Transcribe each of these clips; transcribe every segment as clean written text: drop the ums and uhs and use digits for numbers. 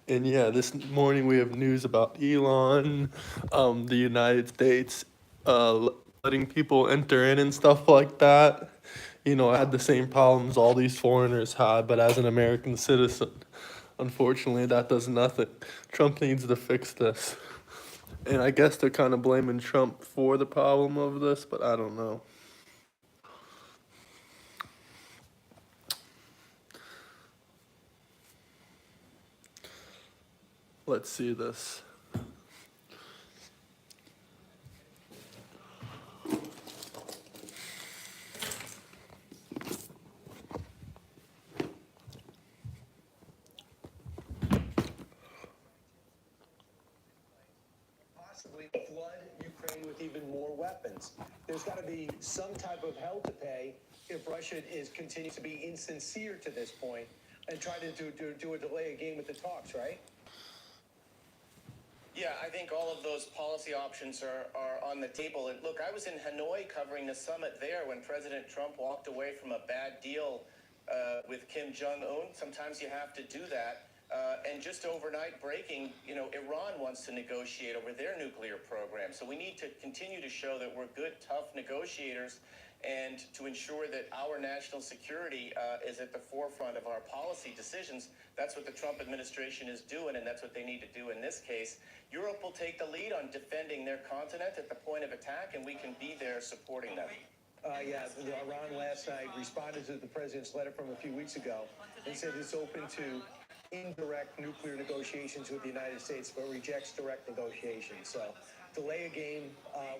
And yeah, this morning we have news about Elon, the United States, letting people enter in and stuff like that. I had the same problems all these foreigners had, but as an American citizen, unfortunately, that does nothing. Trump needs to fix this. And I guess they're kind of blaming Trump for the problem of this, but I don't know. Let's see this. Possibly flood Ukraine with even more weapons. There's got to be some type of hell to pay if Russia continues to be insincere to this point and try to do a delay a game with the talks, right? Yeah, I think all of those policy options are on the table. And look, I was in Hanoi covering the summit there when President Trump walked away from a bad deal with Kim Jong-un. Sometimes you have to do that. And just overnight breaking, Iran wants to negotiate over their nuclear program. So we need to continue to show that we're good, tough negotiators and to ensure that our national security is at the forefront of our policy decisions. That's what the Trump administration is doing, and that's what they need to do in this case. Europe will take the lead on defending their continent at the point of attack, and we can be there supporting them. Iran last night responded to the president's letter from a few weeks ago and said it's open to indirect nuclear negotiations with the United States, but rejects direct negotiations. So delay a game.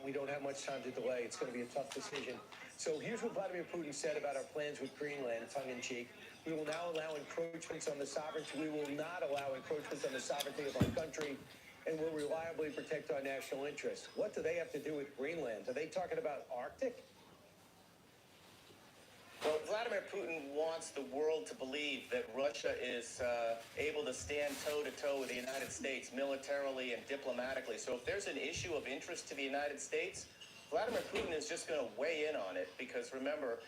We don't have much time to delay. It's going to be a tough decision. So here's what Vladimir Putin said about our plans with Greenland, tongue-in-cheek. We will now allow encroachments on the sovereignty. We will not allow encroachments on the sovereignty of our country, and will reliably protect our national interests. What do they have to do with Greenland? Are they talking about Arctic? Well, Vladimir Putin wants the world to believe that Russia is able to stand toe-to-toe with the United States militarily and diplomatically. So if there's an issue of interest to the United States, Vladimir Putin is just going to weigh in on it because, remember,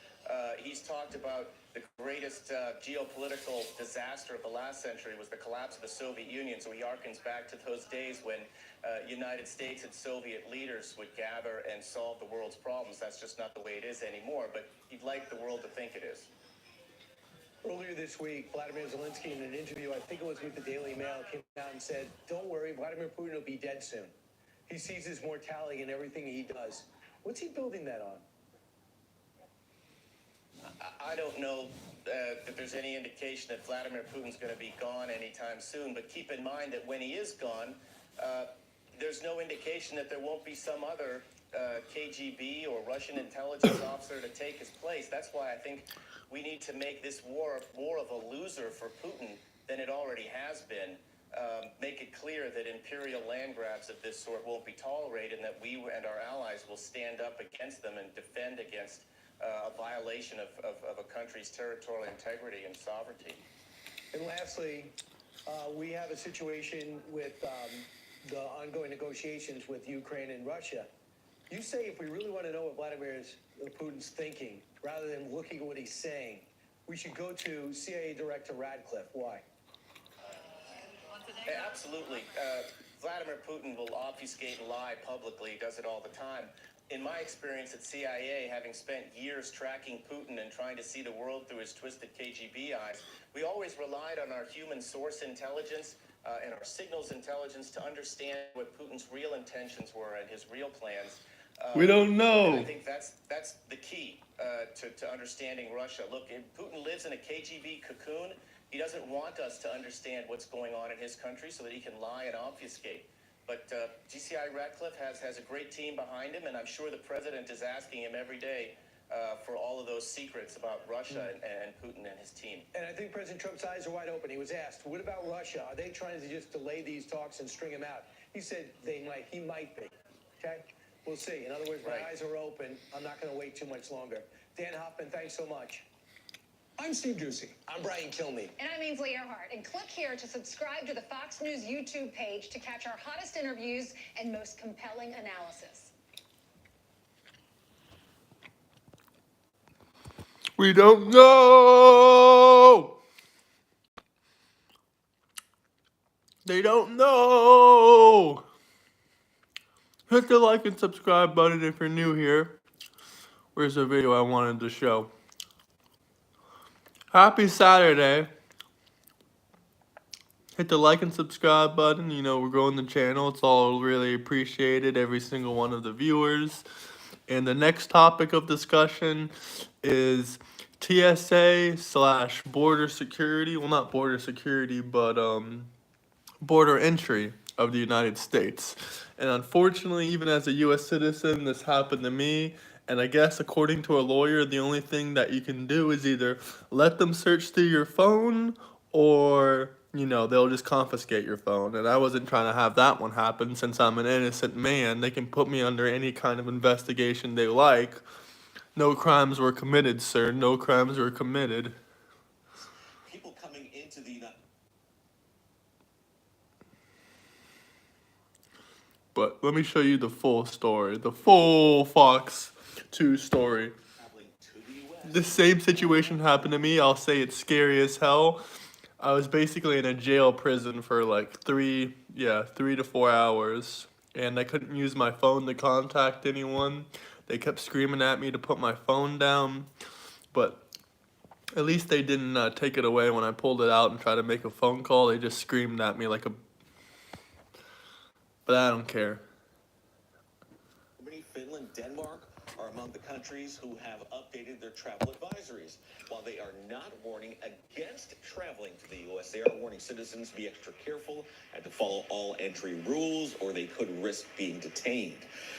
he's talked about the greatest geopolitical disaster of the last century was the collapse of the Soviet Union. So he harkens back to those days when United States and Soviet leaders would gather and solve the world's problems. That's just not the way it is anymore, but he'd like the world to think it is. Earlier this week, Vladimir Zelensky, in an interview, I think it was with the Daily Mail, came out and said, don't worry, Vladimir Putin will be dead soon. He sees his mortality in everything he does. What's he building that on? I don't know that there's any indication that Vladimir Putin's going to be gone anytime soon, but keep in mind that when he is gone, there's no indication that there won't be some other KGB or Russian intelligence officer to take his place. That's why I think we need to make this war more of a loser for Putin than it already has been. Make it clear that imperial land grabs of this sort won't be tolerated and that we and our allies will stand up against them and defend against a violation of a country's territorial integrity and sovereignty. And lastly, we have a situation with the ongoing negotiations with Ukraine and Russia. You say if we really want to know what Vladimir Putin's thinking, rather than looking at what he's saying, we should go to CIA Director Radcliffe. Why? Absolutely. Vladimir Putin will obfuscate and lie publicly. He does it all the time. In my experience at CIA, having spent years tracking Putin and trying to see the world through his twisted KGB eyes, we always relied on our human source intelligence and our signals intelligence to understand what Putin's real intentions were and his real plans. We don't know. And I think that's the key to understanding Russia. Look, Putin lives in a KGB cocoon. He doesn't want us to understand what's going on in his country so that he can lie and obfuscate. But GCI Radcliffe has a great team behind him, and I'm sure the president is asking him every day for all of those secrets about Russia and Putin and his team. And I think President Trump's eyes are wide open. He was asked, what about Russia? Are they trying to just delay these talks and string him out? He said he might be. Okay? We'll see. In other words, my eyes are open. I'm not going to wait too much longer. Dan Hoffman, thanks so much. I'm Steve Doocy. I'm Brian Kilmeade. And I'm Ainsley Earhart. And click here to subscribe to the Fox News YouTube page to catch our hottest interviews and most compelling analysis. We don't know. they don't know. Hit the like and subscribe button if you're new here. Where's the video I wanted to show? Happy Saturday. Hit the like and subscribe button. You know, we're growing the channel. It's all really appreciated, every single one of the viewers. And the next topic of discussion is TSA/border security. Well, not border security, but border entry of the United States. And unfortunately, even as a U.S. citizen, this happened to me. And I guess according to a lawyer, the only thing that you can do is either let them search through your phone, or, you know, they'll just confiscate your phone. And I wasn't trying to have that one happen. Since I'm an innocent man, they can put me under any kind of investigation they like. No crimes were committed, sir. No crimes were committed. People coming into the United But let me show you the full story. The full Fox 2 story. traveling to the U.S. The same situation happened to me. I'll say it's scary as hell. I was basically in a jail prison for like 3 to 4 hours. And I couldn't use my phone to contact anyone. They kept screaming at me to put my phone down. But at least they didn't take it away when I pulled it out and tried to make a phone call. They just screamed at me like a... But I don't care. Germany, Finland, Denmark are among the countries who have updated their travel advisories. While they are not warning against traveling to the U.S., they are warning citizens to be extra careful and to follow all entry rules, or they could risk being detained.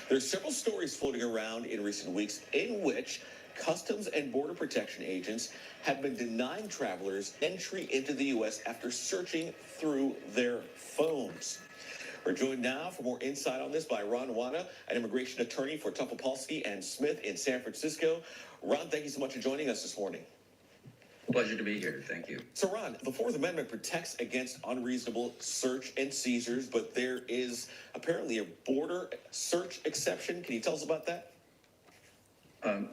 There's several stories floating around in recent weeks in which Customs and Border Protection agents have been denying travelers entry into the U.S. after searching through their phones. We're joined now for more insight on this by Ron Wana, an immigration attorney for Topolsky and Smith in San Francisco. Ron, thank you so much for joining us this morning. Pleasure to be here. Thank you. So, Ron, the Fourth Amendment protects against unreasonable search and seizures, but there is apparently a border search exception. Can you tell us about that?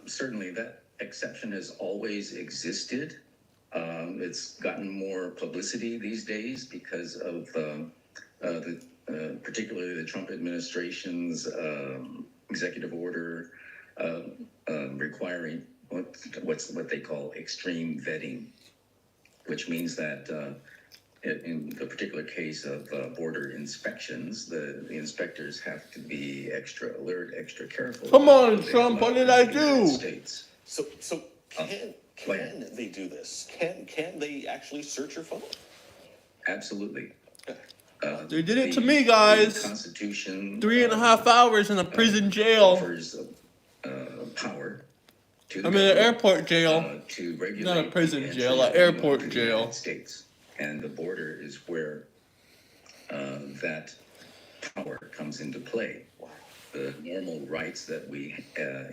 Certainly, that exception has always existed. It's gotten more publicity these days because of particularly the Trump administration's executive order requiring what they call extreme vetting, which means that in the particular case of border inspections, the inspectors have to be extra alert, extra careful. Come on, Trump, what did I do? States. So can they do this? Can they actually search your phone? Absolutely. They did it to me, guys. The Constitution 3.5 hours in a prison jail. offers power to the I'm in an government, airport jail. to regulate Not a prison the jail, entry an of airport anyone to the jail. United States. And the border is where that power comes into play. The normal rights that we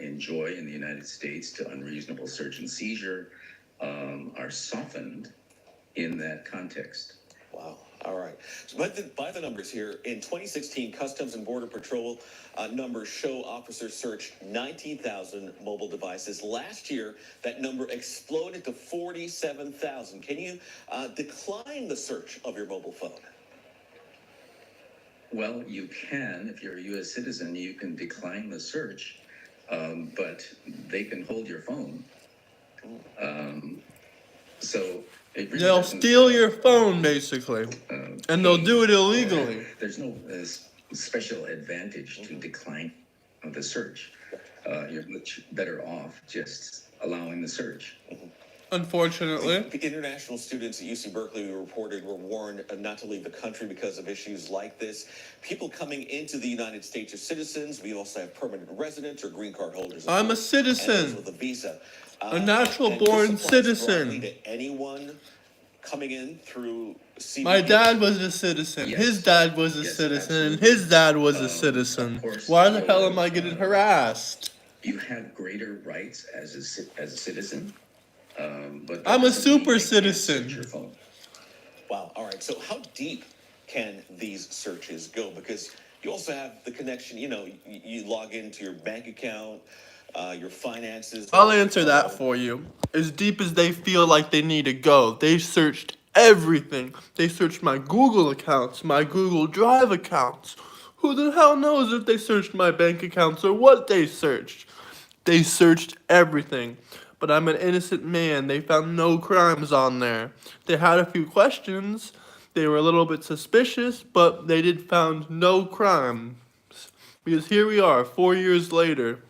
enjoy in the United States to unreasonable search and seizure are softened in that context. Wow. All right. So by the numbers here, in 2016, Customs and Border Patrol numbers show officers searched 19,000 mobile devices. Last year, that number exploded to 47,000. Can you decline the search of your mobile phone? Well, you can. If you're a U.S. citizen, you can decline the search, but they can hold your phone. So it really They'll doesn't- steal your phone, basically. And they'll do it illegally. There's no special advantage to decline the search. You're much better off just allowing the search. Unfortunately. The international students at UC Berkeley we reported were warned not to leave the country because of issues like this. People coming into the United States are citizens. We also have permanent residents or green card holders. I'm a and those citizen. with a visa. A natural and this born applies citizen. broadly to anyone coming in through CBP. My dad was a citizen. Yes. His dad was a Yes, citizen. And absolutely. his dad was a Of citizen. course, Why the hell am I getting harassed? You have greater rights as a citizen, but I'm a that doesn't mean super they can't citizen. search your phone. Wow. All right. So how deep can these searches go? Because you also have the connection, you log into your bank account, your finances. I'll answer that for you. As deep as they feel like they need to go. They searched everything. They searched my Google accounts, my Google Drive accounts. Who the hell knows if they searched my bank accounts or what they searched? They searched everything. But I'm an innocent man. They found no crimes on there. They had a few questions. They were a little bit suspicious, but they did found no crimes. Because here we are, 4 years later,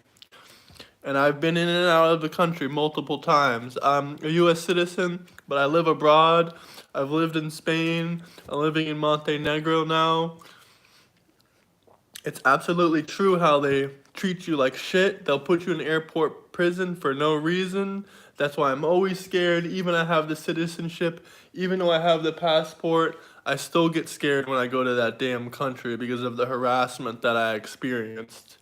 and I've been in and out of the country multiple times. I'm a U.S. citizen, but I live abroad. I've lived in Spain. I'm living in Montenegro now. It's absolutely true how they treat you like shit. They'll put you in airport prison for no reason. That's why I'm always scared. Even I have the citizenship, even though I have the passport, I still get scared when I go to that damn country because of the harassment that I experienced.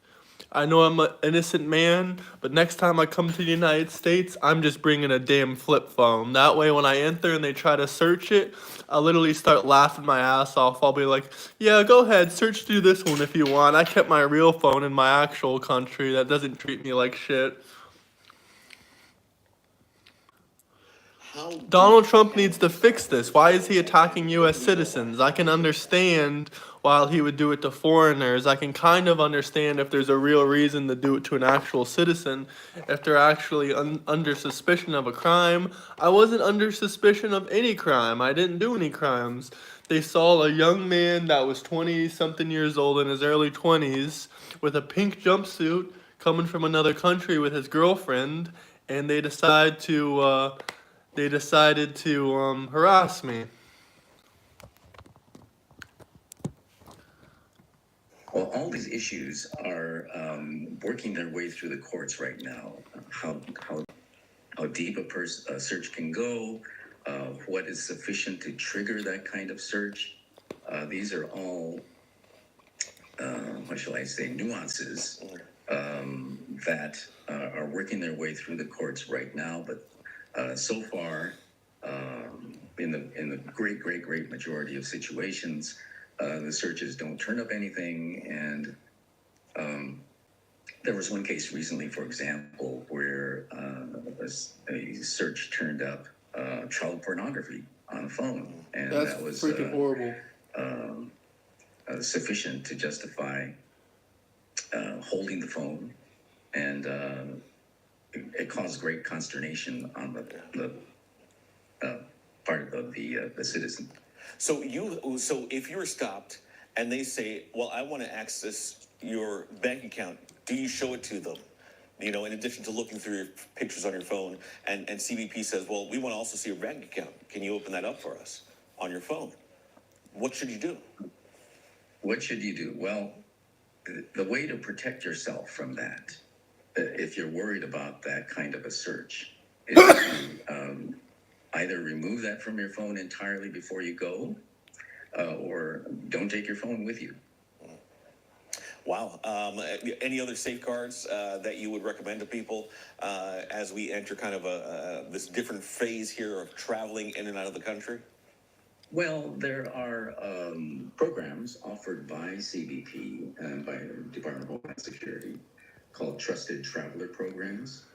I know I'm an innocent man, but next time I come to the United States, I'm just bringing a damn flip phone. That way, when I enter and they try to search it, I'll literally start laughing my ass off. I'll be like, yeah, go ahead, search through this one if you want. I kept my real phone in my actual country that doesn't treat me like shit. How Donald Trump needs to fix this. Why is he attacking U.S. citizens? I can understand while he would do it to foreigners. I can kind of understand if there's a real reason to do it to an actual citizen, if they're actually under suspicion of a crime. I wasn't under suspicion of any crime. I didn't do any crimes. They saw a young man that was 20-something years old in his early 20s with a pink jumpsuit coming from another country with his girlfriend, and they decided to harass me. Well, all these issues are working their way through the courts right now. How deep a search can go, what is sufficient to trigger that kind of search. These are all, what shall I say, nuances that are working their way through the courts right now. But so far, in the great majority of situations, the searches don't turn up anything. And there was one case recently, for example, where a search turned up child pornography on a phone, and That's that was freaking horrible. Sufficient to justify holding the phone, and it caused great consternation on the part of the citizen. So if you're stopped and they say, well, I want to access your bank account, do you show it to them? You know, in addition to looking through your pictures on your phone, and CBP says, well, we want to also see your bank account. Can you open that up for us on your phone? What should you do? What should you do? Well, the way to protect yourself from that, if you're worried about that kind of a search, is to either remove that from your phone entirely before you go, or don't take your phone with you. Wow. Any other safeguards that you would recommend to people as we enter kind of this different phase here of traveling in and out of the country? Well, there are programs offered by CBP and by the Department of Homeland Security called Trusted Traveler Programs.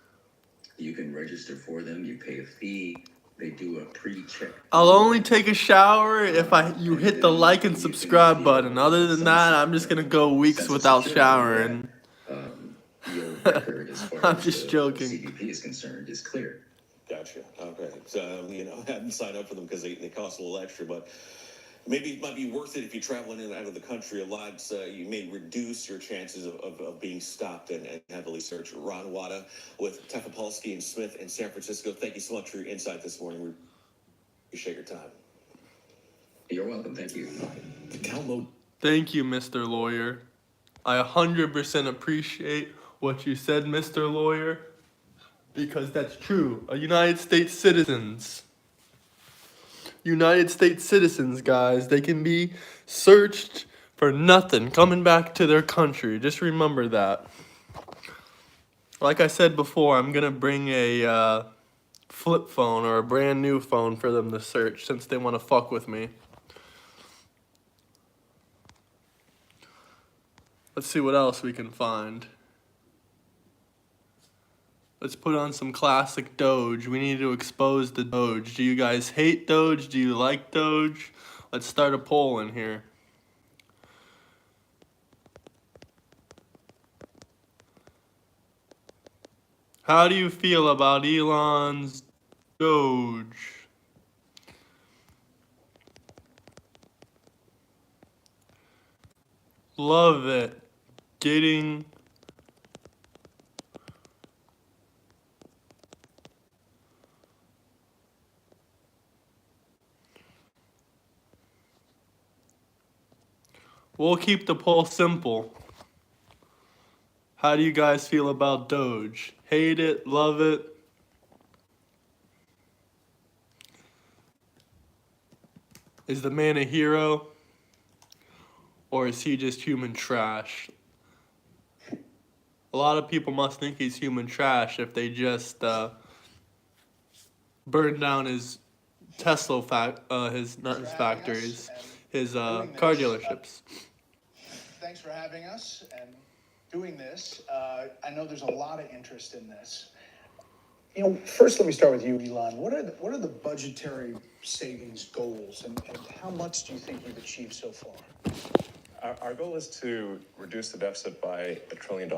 You can register for them. You pay a fee. They do a pre-check. I'll only take a shower if you hit the like and subscribe button. Other than that, I'm just gonna go weeks without showering. Your record, as far I'm as just joking. CBP is concerned, is clear. Gotcha. Okay. So, I hadn't signed up for them because they cost a little extra, but maybe it might be worth it if you travel in and out of the country a lot. You may reduce your chances of being stopped and heavily searched. Ron Wada with Tefapolsky and Smith in San Francisco. Thank you so much for your insight this morning. We appreciate your time. You're welcome. Thank you. Download. Thank you, Mr. Lawyer. I 100% appreciate what you said, Mr. Lawyer, because that's true. United States citizens, guys, they can be searched for nothing coming back to their country. Just remember that. Like I said before, I'm gonna bring a flip phone or a brand new phone for them to search since they want to fuck with me. Let's see what else we can find. Let's put on some classic Doge. We need to expose the Doge. Do you guys hate Doge? Do you like Doge? Let's start a poll in here. How do you feel about Elon's Doge? Love it. Getting We'll keep the poll simple. How do you guys feel about Doge? Hate it? Love it? Is the man a hero? Or is he just human trash? A lot of people must think he's human trash if they just burned down his Tesla not his factories, his car dealerships. Thanks for having us and doing this. I know there's a lot of interest in this. You know, first let me start with you, Elon. What are the budgetary savings goals, and how much do you think you've achieved so far? Our goal is to reduce the deficit by $1 trillion.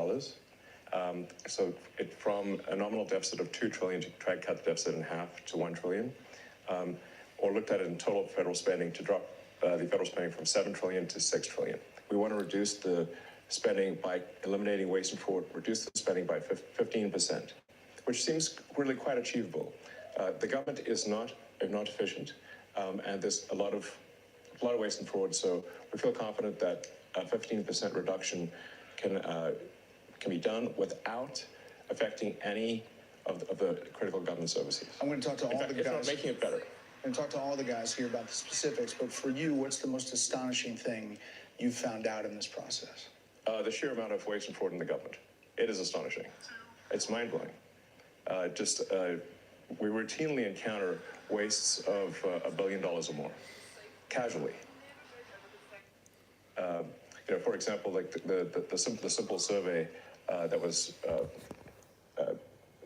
From a nominal deficit of $2 trillion to try to cut the deficit in half to $1 trillion, or looked at it in total federal spending to drop the federal spending from $7 trillion to $6 trillion. We want to reduce the spending by eliminating waste and fraud, reduce the spending by 15%, which seems really quite achievable. The government is not efficient, and there's a lot of waste and fraud. So we feel confident that a 15% reduction can be done without affecting any of the critical government services. I'm going to talk to all the guys. If not making it better. I'm going to talk to all the guys here about the specifics, but for you, what's the most astonishing thing you've found out in this process? The sheer amount of waste and fraud in the government. It is astonishing. It's mind-blowing. We routinely encounter wastes of $1 billion or more, casually. For example, like the simple survey that was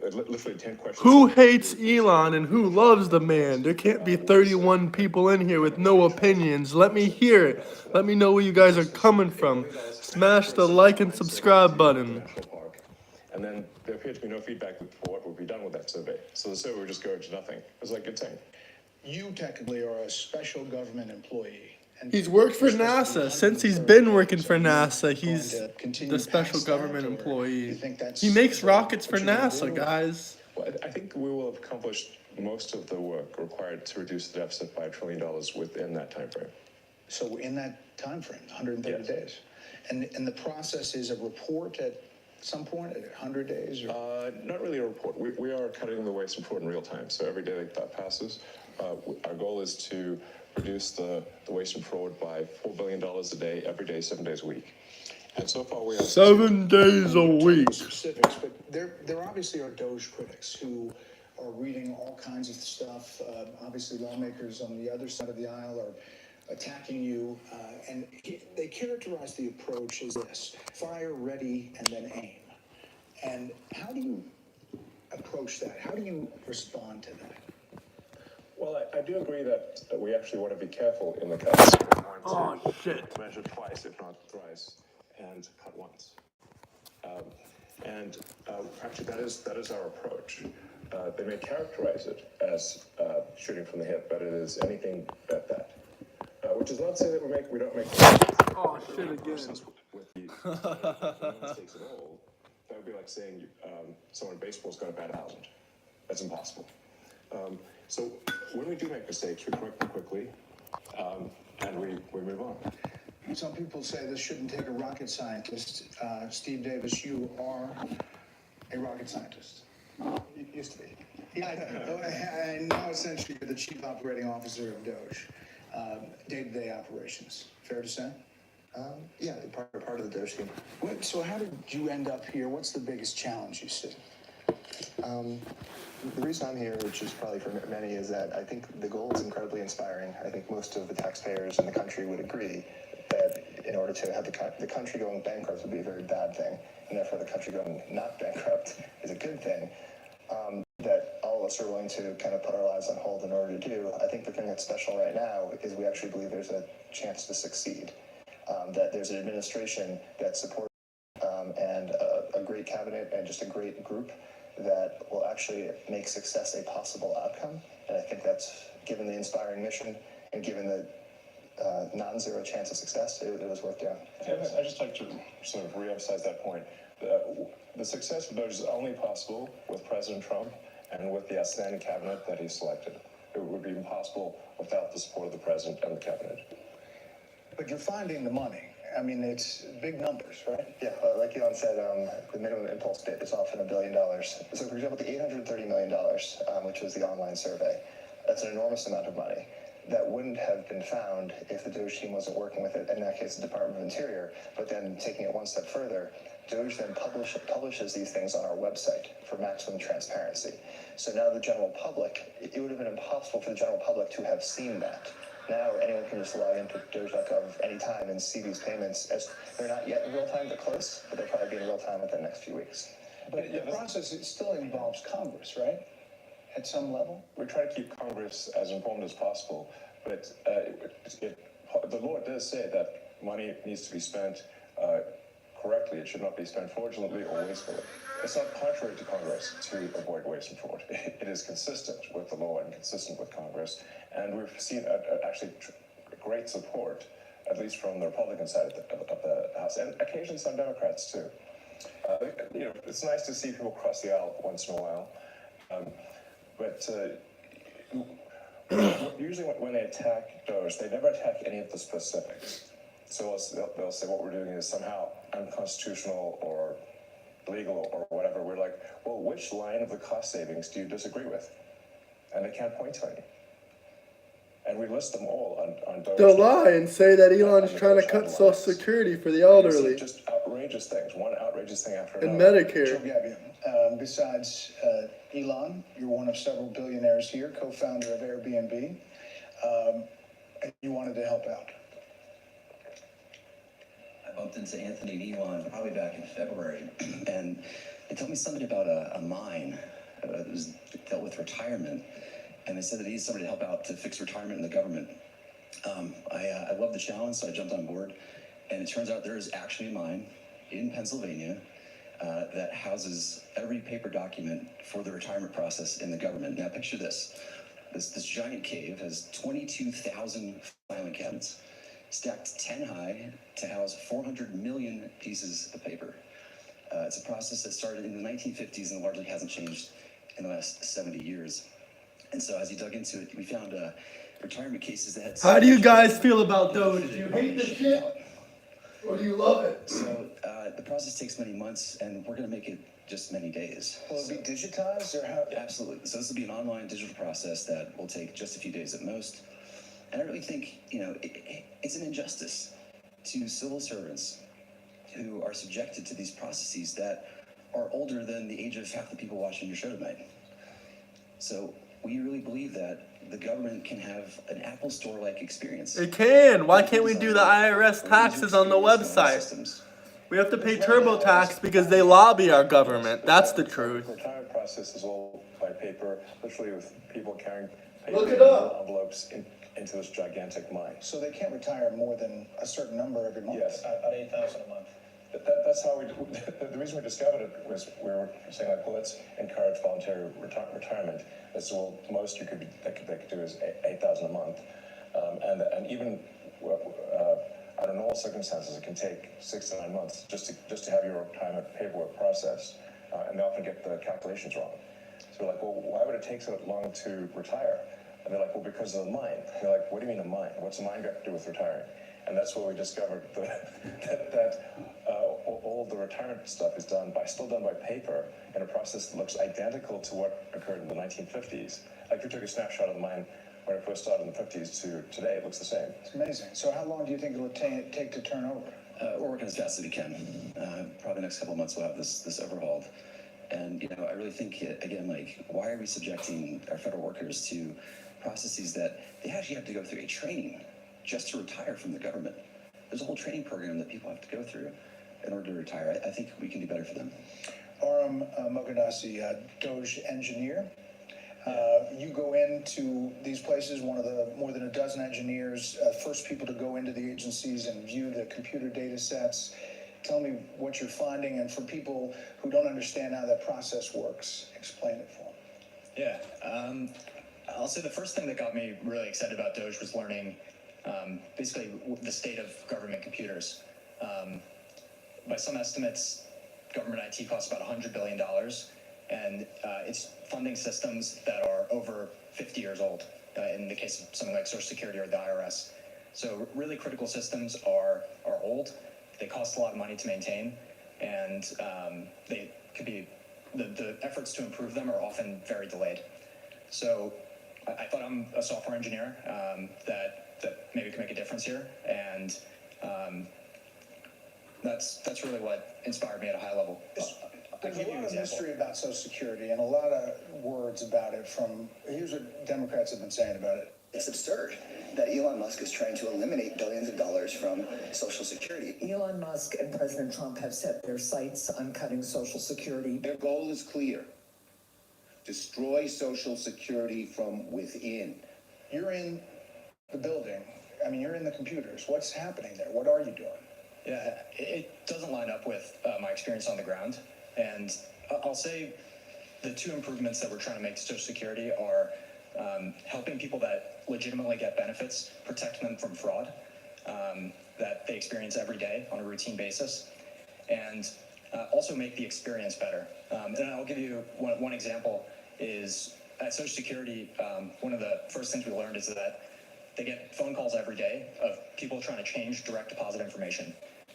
literally 10 questions. Who hates Elon and who loves the man? There can't be 31 people in here with no opinions. Let me hear it. Let me know where you guys are coming from. Smash the like and subscribe button. And then there appeared to be no feedback for what would be done with that survey. So the survey would just go to nothing. It was like insane. You technically are a special government employee. And He's worked for NASA. Since he's been working for NASA, he's the special government employee. He makes rockets for NASA, guys. Well, I think we will have accomplished most of the work required to reduce the deficit by $1 trillion within that time frame. So in that time frame, 130 Yes. days. And the process is a report at some point, at 100 days? Or? Not really a report. We are cutting the waste and fraud in real time. So every day that passes, our goal is to reduce the waste and fraud by $4 billion a day, every day, 7 days a week. And so far we have 7 days a week. Specifics, but there obviously are Doge critics who are reading all kinds of stuff. Obviously, lawmakers on the other side of the aisle are attacking you, and they characterize the approach as this: fire, ready, and then aim. And how do you approach that? How do you respond to that? Well, I do agree that we actually want to be careful in the cuts. Oh, shit. Measure twice, if not thrice, and cut once. Actually, that is our approach. They may characterize it as shooting from the hip, but it is anything but that. Which is not to say that we don't make Oh, shit again. with no mistakes at all. That would be like saying someone in baseball is going to bat 1,000. That's impossible. So when we do make mistakes, we correct them quickly, and we move on. Some people say this shouldn't take a rocket scientist. Steve Davis, you are a rocket scientist. You used to be. Yeah, and now essentially you're the chief operating officer of Doge. Day-to-day operations. Fair to say? Yeah, part of the Doge team. So how did you end up here? What's the biggest challenge you see? The reason I'm here, which is probably for many, is that I think the goal is incredibly inspiring. I think most of the taxpayers in the country would agree that in order to have the country going bankrupt would be a very bad thing, and therefore the country going not bankrupt is a good thing. that all of us are willing to kind of put our lives on hold in order to do. I think the thing that's special right now is we actually believe there's a chance to succeed, that there's an administration that supports and a great cabinet and just a great group that will actually make success a possible outcome. And I think that's, given the inspiring mission and given the non-zero chance of success, it was worth doing. I'd just like to sort of re-emphasize that point. The success of those is only possible with President Trump and with the outstanding cabinet that he selected. It would be impossible without the support of the president and the cabinet. But you're finding the money. I mean, it's big numbers, right? Yeah, like Elon said, the minimum impulse bid is often $1 billion. So, for example, the $830 million, which was the online survey, that's an enormous amount of money that wouldn't have been found if the Doge team wasn't working with it, in that case, the Department of Interior. But then taking it one step further, Doge then publishes these things on our website for maximum transparency. So now the general public, it would have been impossible for the general public to have seen that. Now anyone can just log into Doge.gov anytime and see these payments, as they're not yet in real time, they're close, but they'll probably be in real time within the next few weeks. But the process, it still involves Congress, right? At some level? We try to keep Congress as informed as possible, but the law does say that money needs to be spent correctly. It should not be spent fraudulently or wastefully. It's not contrary to Congress to avoid waste and fraud. It is consistent with the law and consistent with Congress, and we've seen actually great support, at least from the Republican side of the House, and occasionally some Democrats too. It's nice to see people cross the aisle once in a while. But usually when they attack Doge, they never attack any of the specifics. So they'll say what we're doing is somehow unconstitutional or illegal or whatever. We're like, well, which line of the cost savings do you disagree with? And they can't point to any. And we list them all on Doge. They'll lie and say that Elon's trying to cut Social Security for the elderly. Just outrageous things, one outrageous thing after and another. Medicare. Joe Gabbian, besides Elon, you're one of several billionaires here, co-founder of Airbnb, and you wanted to help out. I bumped into Anthony and Elon probably back in February, and they told me something about a mine that was dealt with retirement, and they said that he needs somebody to help out to fix retirement in the government. I love the challenge, so I jumped on board, and it turns out there is actually a mine in Pennsylvania that houses every paper document for the retirement process in the government. Now picture this. This giant cave has 22,000 filing cabinets, stacked 10 high to house 400 million pieces of paper. It's a process that started in the 1950s and largely hasn't changed in the last 70 years. And so as you dug into it, we found retirement cases that had... How do you guys feel about Doge? Do you hate this shit? Or do you love it? So the process takes many months, and we're going to make it just many days. Will it be digitized, or how? Absolutely. So this will be an online digital process that will take just a few days at most. And I really think, it's an injustice to civil servants who are subjected to these processes that are older than the age of half the people watching your show tonight. So we really believe that the government can have an Apple Store-like experience. It can. Why can't we do the IRS taxes on the website? We have to pay TurboTax because they lobby our government. That's the truth. The retirement process is all by paper, literally with people carrying Look paper it up. envelopes into this gigantic mine. So they can't retire more than a certain number every month? Yes. About 8,000 a month. That's how the reason we discovered it was we were saying, like, well, let's encourage voluntary retirement. That's the most they could do is 8,000 a month. And even under normal circumstances, it can take 6 to 9 months just to have your retirement paperwork processed. And they often get the calculations wrong. So we're like, well, why would it take so long to retire? And they're like, well, because of the mine. They're like, what do you mean a mine? What's a mine got to do with retiring? And that's where we discovered that all the retirement stuff is still done by paper in a process that looks identical to what occurred in the 1950s. Like, if you took a snapshot of the mine when it first started in the 50s to today, it looks the same. It's amazing. So how long do you think it'll take to turn over? We're working as fast as we can. Probably the next couple of months we'll have this overhauled. And, I really think, again, like, why are we subjecting our federal workers to processes that they actually have to go through a training just to retire from the government? There's a whole training program that people have to go through in order to retire. I think we can do better for them. Aram Mogadassi, Doge engineer. You go into these places, one of the more than a dozen engineers, first people to go into the agencies and view the computer data sets. Tell me what you're finding, and for people who don't understand how that process works, explain it for them. Yeah, I'll say the first thing that got me really excited about Doge was learning basically the state of government computers. By some estimates, government IT costs about $100 billion, and it's funding systems that are over 50 years old, in the case of something like Social Security or the IRS. So really critical systems are old, they cost a lot of money to maintain, and they could be, the efforts to improve them are often very delayed. So I thought I'm a software engineer that maybe could make a difference here, and that's really what inspired me at a high level. There's a lot of mystery about Social Security and a lot of words about it from, here's what Democrats have been saying about it. It's absurd that Elon Musk is trying to eliminate billions of dollars from Social Security. Elon Musk and President Trump have set their sights on cutting Social Security. Their goal is clear: destroy Social Security from within. You're in the building. I mean, you're in the computers. What's happening there? What are you doing? Yeah, it doesn't line up with my experience on the ground. And I'll say the two improvements that we're trying to make to Social Security are helping people that legitimately get benefits, protect them from fraud that they experience every day on a routine basis, and also make the experience better. And I'll give you one example is at Social Security, one of the first things we learned is that they get phone calls every day of people trying to change direct deposit information.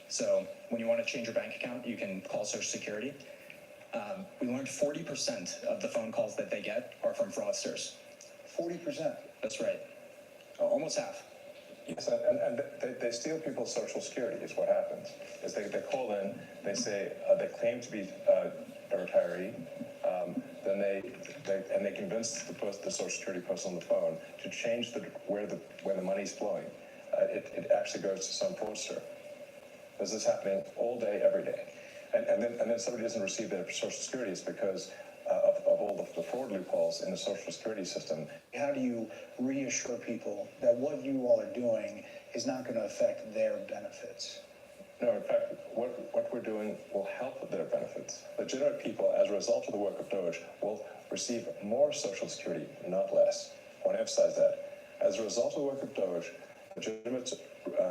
So when you want to change your bank account, you can call Social Security. We learned 40% of the phone calls that they get are from fraudsters. 40%? That's right. Almost half. Yes, and they steal people's Social Security is what happens. Is they call in, they say, they claim to be a retiree, then they convince the Social Security person on the phone to change where the money's flowing. It actually goes to some fraudster. This is happening all day, every day. And then somebody doesn't receive their Social Security. It's because of all the fraud loopholes in the Social Security system. How do you reassure people that what you all are doing is not going to affect their benefits? No, in fact, what we're doing will help with their benefits. Legitimate people, as a result of the work of Doge, will receive more Social Security, not less. I want to emphasize that. As a result of the work of Doge, legitimate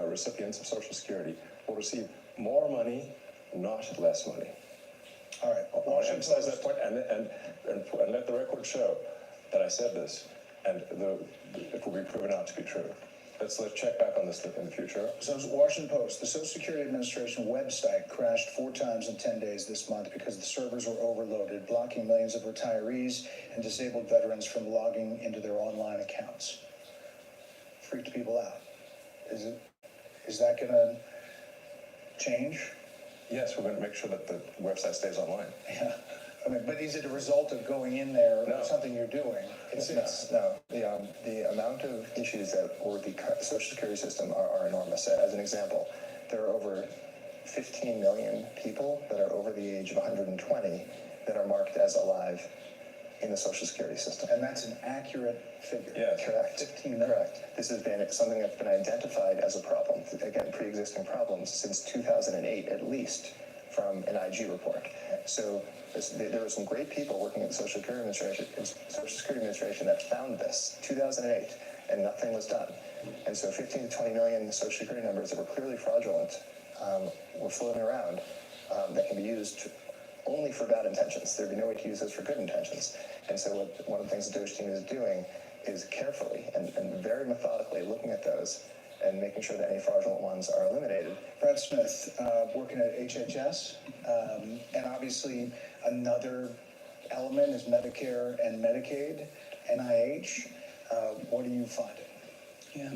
recipients of Social Security will receive more money, not less money. All right. I want to emphasize that point and let the record show that I said this, and it will be proven out to be true. Let's check back on this in the future. So, Washington Post, the Social Security Administration website crashed 4 times in 10 days this month because the servers were overloaded, blocking millions of retirees and disabled veterans from logging into their online accounts. Freaked people out. Is that going to change? Yes, we're going to make sure that the website stays online. Yeah. I mean, but is it a result of going in there, No. something you're doing? No. The amount of issues that were the Social Security system are enormous. As an example, there are over 15 million people that are over the age of 120 that are marked as alive in the Social Security system. And that's an accurate figure. Yes. Correct. 15 million. Correct. This has been something that's been identified as a problem, again, pre-existing problems since 2008 at least, from an IG report. So there were some great people working at the Social Security Administration that found this, 2008, and nothing was done. And so 15 to 20 million Social Security numbers that were clearly fraudulent were floating around that can be used only for bad intentions. There'd be no way to use those for good intentions. And so one of the things the Doge team is doing is carefully and very methodically looking at those and making sure that any fraudulent ones are eliminated. Brad Smith, working at HHS, and obviously another element is Medicare and Medicaid, NIH. What are you finding? Yeah.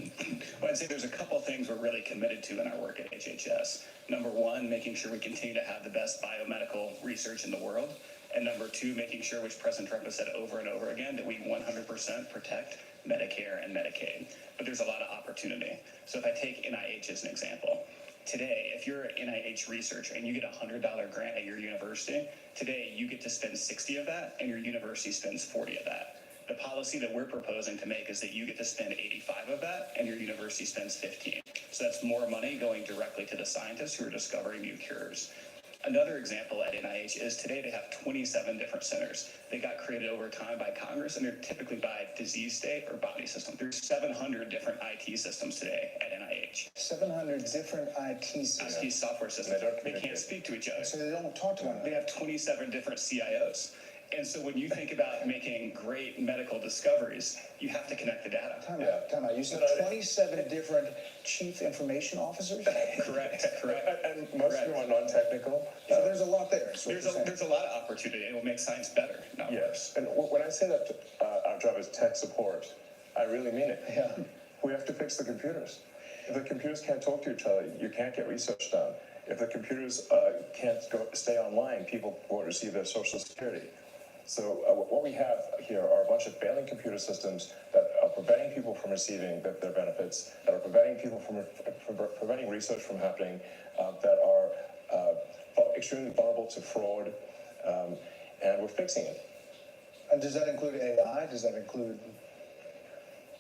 Well, I'd say there's a couple of things we're really committed to in our work at HHS. Number one, making sure we continue to have the best biomedical research in the world. And number two, making sure, which President Trump has said over and over again, that we 100% protect Medicare and Medicaid. But there's a lot of opportunity. So if I take NIH as an example, Today, if you're an NIH researcher and you get a $100 grant at your university, today you get to spend 60 of that and your university spends 40 of that. The policy that we're proposing to make is that you get to spend 85 of that and your university spends 15. So that's more money going directly to the scientists who are discovering new cures. Another example at NIH is today they have 27 different centers. They got created over time by Congress, and they're typically by disease state or body system. There's 700 different IT systems today at NIH. 700 different IT systems. IT software systems. They can't speak to each other. So they don't talk to one another. They have 27 different CIOs. And so when you think about making great medical discoveries, you have to connect the data. Time out. You said 27 different chief information officers? Correct. And most of them are non-technical. So there's a lot there. There's a lot of opportunity. It will make science better, not worse. And when I say that our job is tech support, I really mean it. Yeah. We have to fix the computers. If the computers can't talk to each other, you can't get research done. If the computers can't stay online, people won't receive their Social Security. So what we have here are a bunch of failing computer systems that are preventing people from receiving their benefits, that are preventing people from preventing research from happening, that are extremely vulnerable to fraud, and we're fixing it. And does that include AI? Does that include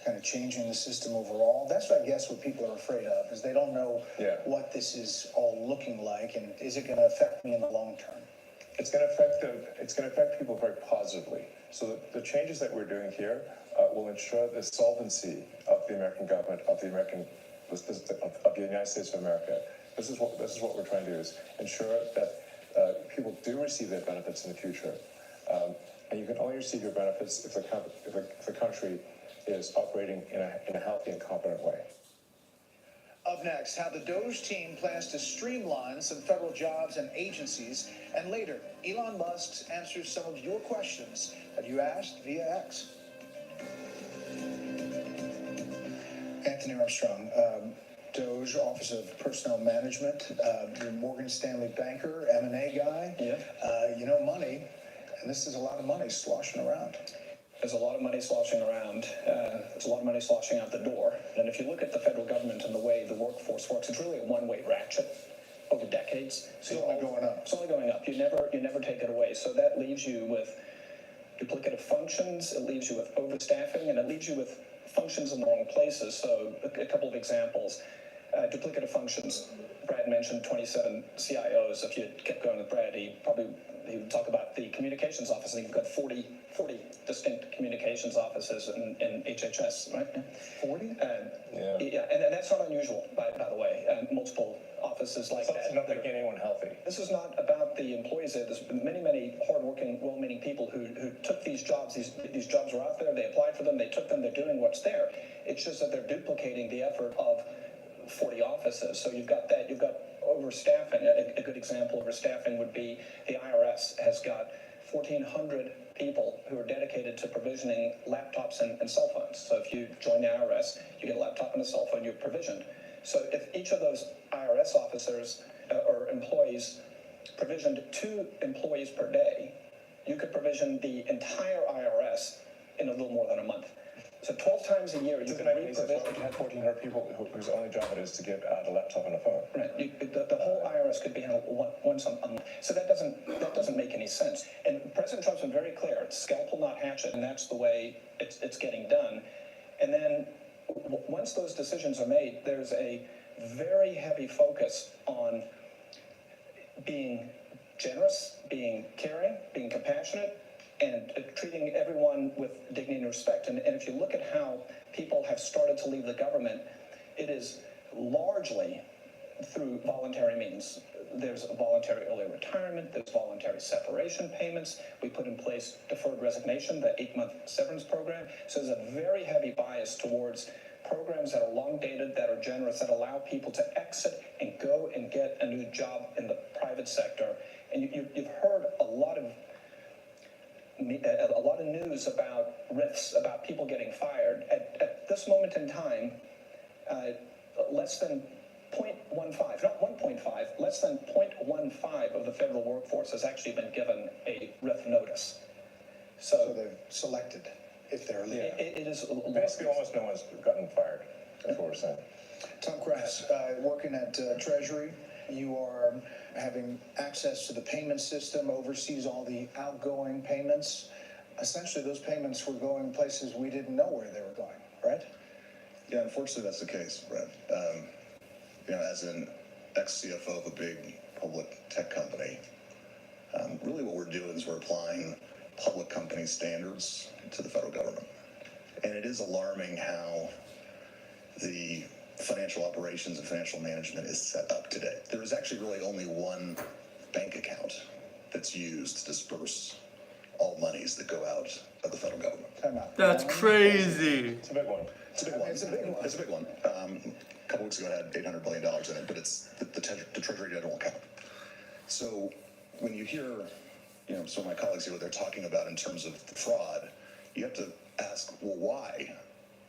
kind of changing the system overall? That's what I guess what people are afraid of, is they don't know what this is all looking like, and is it going to affect me in the long term? It's going to affect people very positively. So the changes that we're doing here will ensure the solvency of the American government, of the United States of America. This is what we're trying to do, is ensure that people do receive their benefits in the future. And you can only receive your benefits if the country is operating in a healthy and competent way. Up next, how the Doge team plans to streamline some federal jobs and agencies. And later, Elon Musk answers some of your questions that you asked via X. Anthony Armstrong, Doge, Office of Personnel Management, you're Morgan Stanley banker, M&A guy. Yeah. You know money, and this is a lot of money sloshing around. There's a lot of money sloshing around. There's a lot of money sloshing out the door. And if you look at the federal government and the way the workforce works, it's really a one-way ratchet over decades. So it's only going up. It's only going up. You never take it away. So that leaves you with duplicative functions. It leaves you with overstaffing, and it leaves you with functions in the wrong places. So a couple of examples. Duplicative functions. Brad mentioned 27 CIOs. If you kept going with Brad, he would talk about the communications office. I think you've got 40 distinct communications offices in HHS, right? 40? Yeah, and that's not unusual, by the way. Multiple offices like that. It's not making anyone healthy. This is not about the employees there. There's been many hardworking, well-meaning people who took these jobs. These jobs were out there. They applied for them. They took them. They're doing what's there. It's just that they're duplicating the effort of 40 offices. So you've got that. You've got overstaffing. A good example of overstaffing would be the IRS has got 1,400 people who are dedicated to provisioning laptops and cell phones. So if you join the IRS, you get a laptop and a cell phone, you're provisioned. So if each of those IRS officers or employees provisioned 2 employees per day, you could provision the entire IRS in a little more than a month. So 12 times a year, you can re-provision. You have 1,400 people whose only job it is to give out a laptop and a phone. Right. The whole IRS could be handled once a month. So that doesn't make any sense. And President Trump's been very clear: it's scalpel, not hatchet, and that's the way it's getting done. And then once those decisions are made, there's a very heavy focus on being generous, being caring, being compassionate, and treating everyone with dignity and respect. And if you look at how people have started to leave the government, it is largely through voluntary means. There's voluntary early retirement, there's voluntary separation payments. We put in place deferred resignation, the 8-month severance program. So there's a very heavy bias towards programs that are long dated, that are generous, that allow people to exit and go and get a new job in the private sector. And you've heard a lot of news about rifts, about people getting fired. At this moment in time, less than 0.15, not 1.5, less than 0.15 of the federal workforce has actually been given a RIF notice. So they're selected if they're leaving. It is basically almost no one's gotten fired. That's what we're saying. Tom Kratz, working at Treasury, you are having access to the payment system, oversees all the outgoing payments. Essentially, those payments were going places we didn't know where they were going, right? Yeah, unfortunately, that's the case, Brett. As an ex-CFO of a big public tech company, really what we're doing is we're applying public company standards to the federal government. And it is alarming how the financial operations and financial management is set up today. There is actually really only one bank account that's used to disperse all monies that go out of the federal government. That's crazy. It's a big one. It's a big one. It's a big one. A couple weeks ago, it had $800 billion in it, but it's the Treasury General account. So when you hear, some of my colleagues here, what they're talking about in terms of the fraud, you have to ask, well, why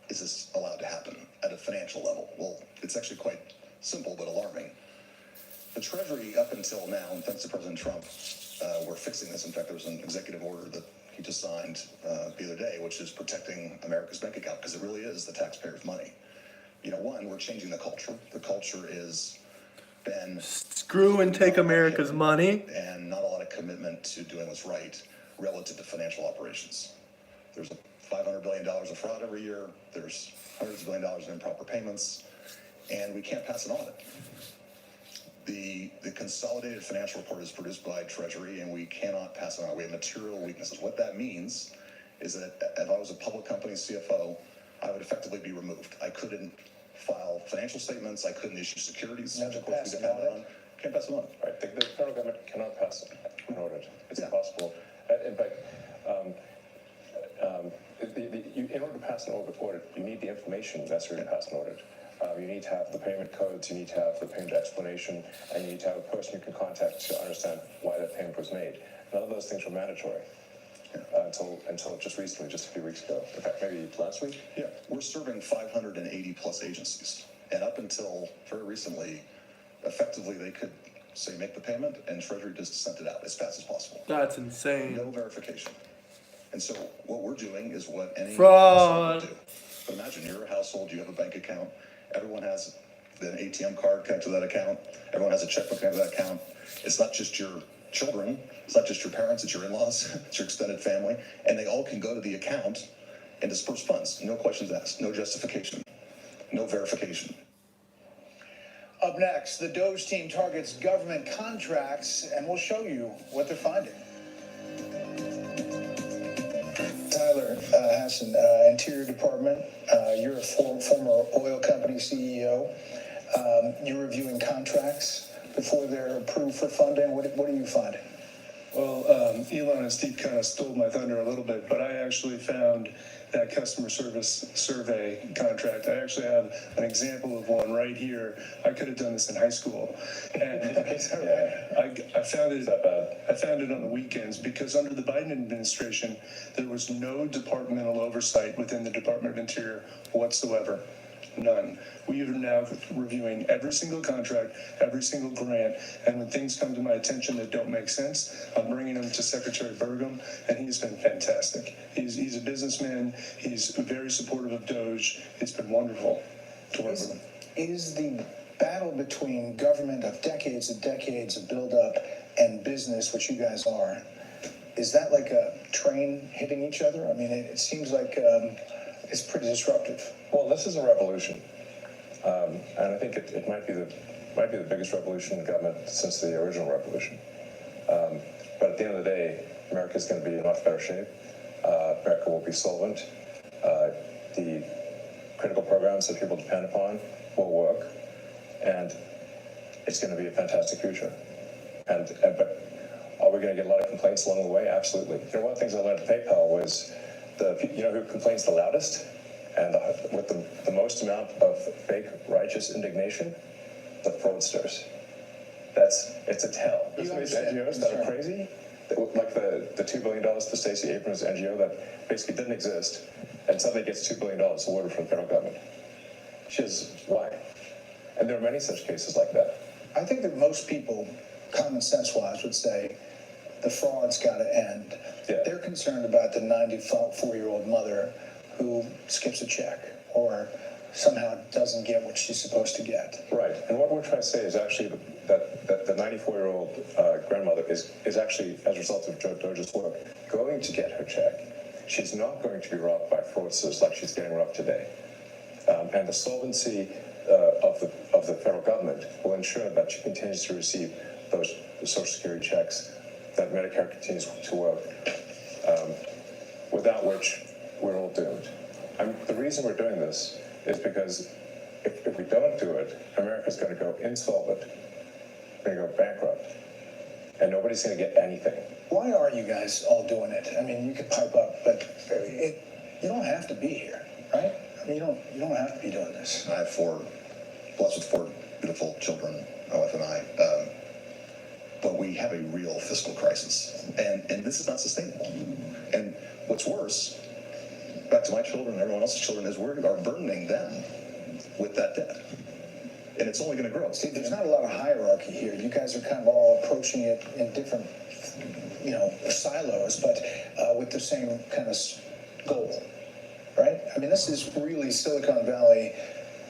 is this allowed to happen at a financial level? Well, it's actually quite simple but alarming. The Treasury, up until now, and thanks to President Trump, we're fixing this. In fact, there was an executive order that he just signed the other day, which is protecting America's bank account, because it really is the taxpayers' money. One, we're changing the culture. The culture is been Screw and take America's money. and not a lot of commitment to doing what's right relative to financial operations. There's $500 billion of fraud every year. There's hundreds of billion dollars in improper payments, and we can't pass an audit. The consolidated financial report is produced by Treasury, and we cannot pass it on. We have material weaknesses. What that means is that if I was a public company CFO, I would effectively be removed. I couldn't file financial statements. I couldn't issue securities, which of course we depend on. Can't pass it on. Right. The federal government cannot pass an audit. It's impossible. In fact, in order to pass an audit, you need the information necessary to pass an audit. You need to have the payment codes, you need to have the payment explanation, and you need to have a person you can contact to understand why that payment was made. None of those things were mandatory until just recently, just a few weeks ago. In fact, maybe last week. Yeah, we're serving 580 plus agencies, and up until very recently, effectively they could say make the payment, and Treasury just sent it out as fast as possible. That's insane. No verification. And so what we're doing is what any fraud would do. But imagine you're a household, you have a bank account, everyone has an ATM card connected to that account, everyone has a checkbook connected to that account. It's not just your children, it's not just your parents, it's your in-laws, it's your extended family, and they all can go to the account and disperse funds. No questions asked, no justification, no verification. Up next, the Doge team targets government contracts, and we'll show you what they're finding. Tyler Hassan, Interior Department, you're a former oil company CEO. You're reviewing contracts before they're approved for funding. What are you finding? Well, Elon and Steve kind of stole my thunder a little bit, but I actually found that customer service survey contract. I actually have an example of one right here. I could have done this in high school. And I found it on the weekends because under the Biden administration, there was no departmental oversight within the Department of Interior whatsoever. None. We are now reviewing every single contract, every single grant, and when things come to my attention that don't make sense, I'm bringing them to Secretary Burgum, and he's been fantastic. He's a businessman. He's very supportive of Doge. It's been wonderful to work with him. Is the battle between government of decades and decades of buildup and business, which you guys are, is that like a train hitting each other? I mean, it seems like it's pretty disruptive. Well, this is a revolution, and I think it might be the biggest revolution in government since the original revolution. But at the end of the day, America is going to be in much better shape. America will be solvent. The critical programs that people depend upon will work, and it's going to be a fantastic future. But are we going to get a lot of complaints along the way? Absolutely. One of the things I learned at PayPal was who complains the loudest and with the most amount of fake righteous indignation? The fraudsters. It's a tell. These NGOs that are crazy, like the $2 billion to Stacey Abrams' NGO that basically didn't exist, and suddenly gets $2 billion awarded from the federal government. Why? And there are many such cases like that. I think that most people, common sense-wise, would say the fraud's got to end. Yeah. They're concerned about the 94-year-old mother who skips a check, or somehow doesn't get what she's supposed to get. Right, and what we're trying to say is actually that the 94-year-old grandmother is actually, as a result of Doja's work, going to get her check. She's not going to be robbed by fraudsters like she's getting robbed today. And the solvency of the federal government will ensure that she continues to receive those Social Security checks, that Medicare continues to work, without which we're all doomed. The reason we're doing this is because if we don't do it, America's going to go insolvent, we're going to go bankrupt, and nobody's going to get anything. Why are you guys all doing it? I mean, you could pipe up, but you don't have to be here, right? I mean, you don't have to be doing this. I have blessed with four beautiful children, my wife and I. But we have a real fiscal crisis, and this is not sustainable. And what's worse, back to my children and everyone else's children, is we are burdening them with that debt, and it's only going to grow. See, there's not a lot of hierarchy here. You guys are kind of all approaching it in different, silos, but with the same kind of goal, right? I mean, this is really Silicon Valley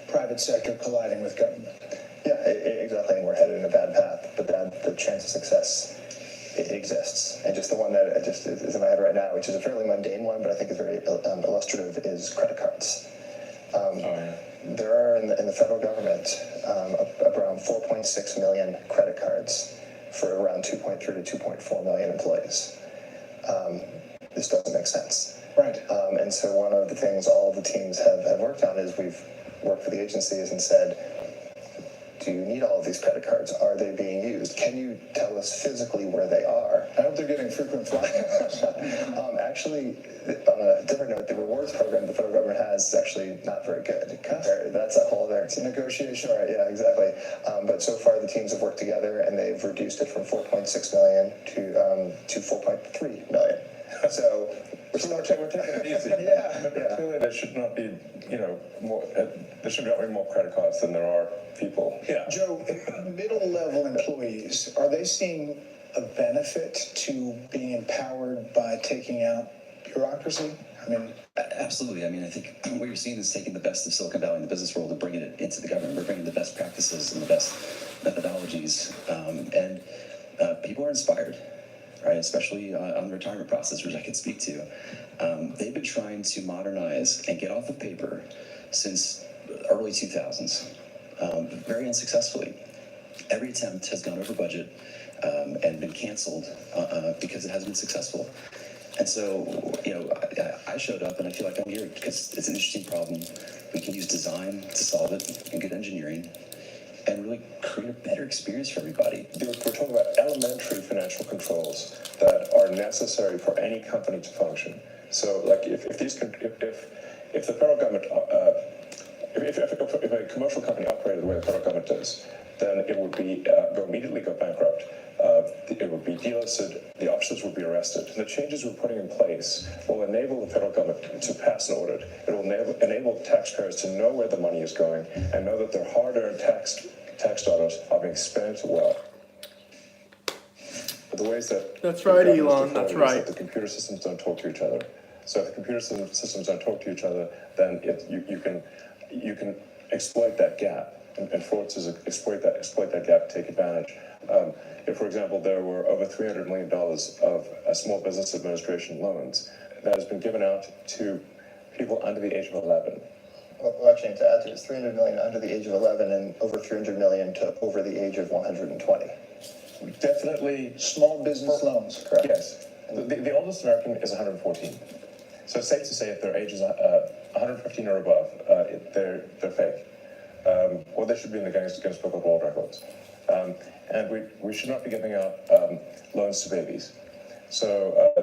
private sector colliding with government. Yeah, exactly. And we're headed in a bad path, but the chance of success, it exists. And just the one that just is in my head right now, which is a fairly mundane one, but I think is very illustrative, is credit cards. There are in the federal government around 4.6 million credit cards for around 2.3 to 2.4 million employees. This doesn't make sense. Right. And so one of the things all of the teams have worked on is we've worked for the agencies and said, do you need all of these credit cards? Are they being used? Can you tell us physically where they are? I hope they're getting frequent flyers. Actually, on a different note, the rewards program the federal government has is actually not very good. That's a whole other... It's a negotiation. Right, yeah, exactly. But so far the teams have worked together and they've reduced it from 4.6 million to 4.3 million. So we're taking it easy. Yeah. Clearly there should not be, more. There should not be more credit cards than there are people. Yeah. Joe, middle-level employees, are they seeing a benefit to being empowered by taking out bureaucracy? I mean, absolutely. I mean, I think what you're seeing is taking the best of Silicon Valley and the business world and bringing it into the government. We're bringing the best practices and the best methodologies, and people are inspired. Right, especially on the retirement process, which I can speak to. They've been trying to modernize and get off of paper since the early 2000s, very unsuccessfully. Every attempt has gone over budget and been canceled because it hasn't been successful. And so, I showed up and I feel like I'm here because it's an interesting problem. We can use design to solve it and good engineering and really create a better experience for everybody. We're talking about elementary financial controls that are necessary for any company to function. So, like, if the federal government, if a commercial company operated the way the federal government does, then it would be immediately go bankrupt. It would be delisted. The officers would be arrested. And the changes we're putting in place will enable the federal government to pass an audit. It will enable taxpayers to know where the money is going and know that their hard-earned tax dollars are being spent well. The ways that That's right, Elon. That's right. That the computer systems don't talk to each other. So if the computer systems don't talk to each other, then you can exploit that gap. And fraudsters exploit that gap, take advantage. If, for example, there were over $300 million of small business administration loans that has been given out to people under the age of 11. Well, actually, to add to it, it's 300 million under the age of 11 and over 300 million to over the age of 120. Definitely. Small business loans. Correct. Yes. The oldest American is 114. So it's safe to say if their age is 115 or above, they're fake. Or they should be in the Guinness Book of World Records. And we should not be giving out loans to babies. So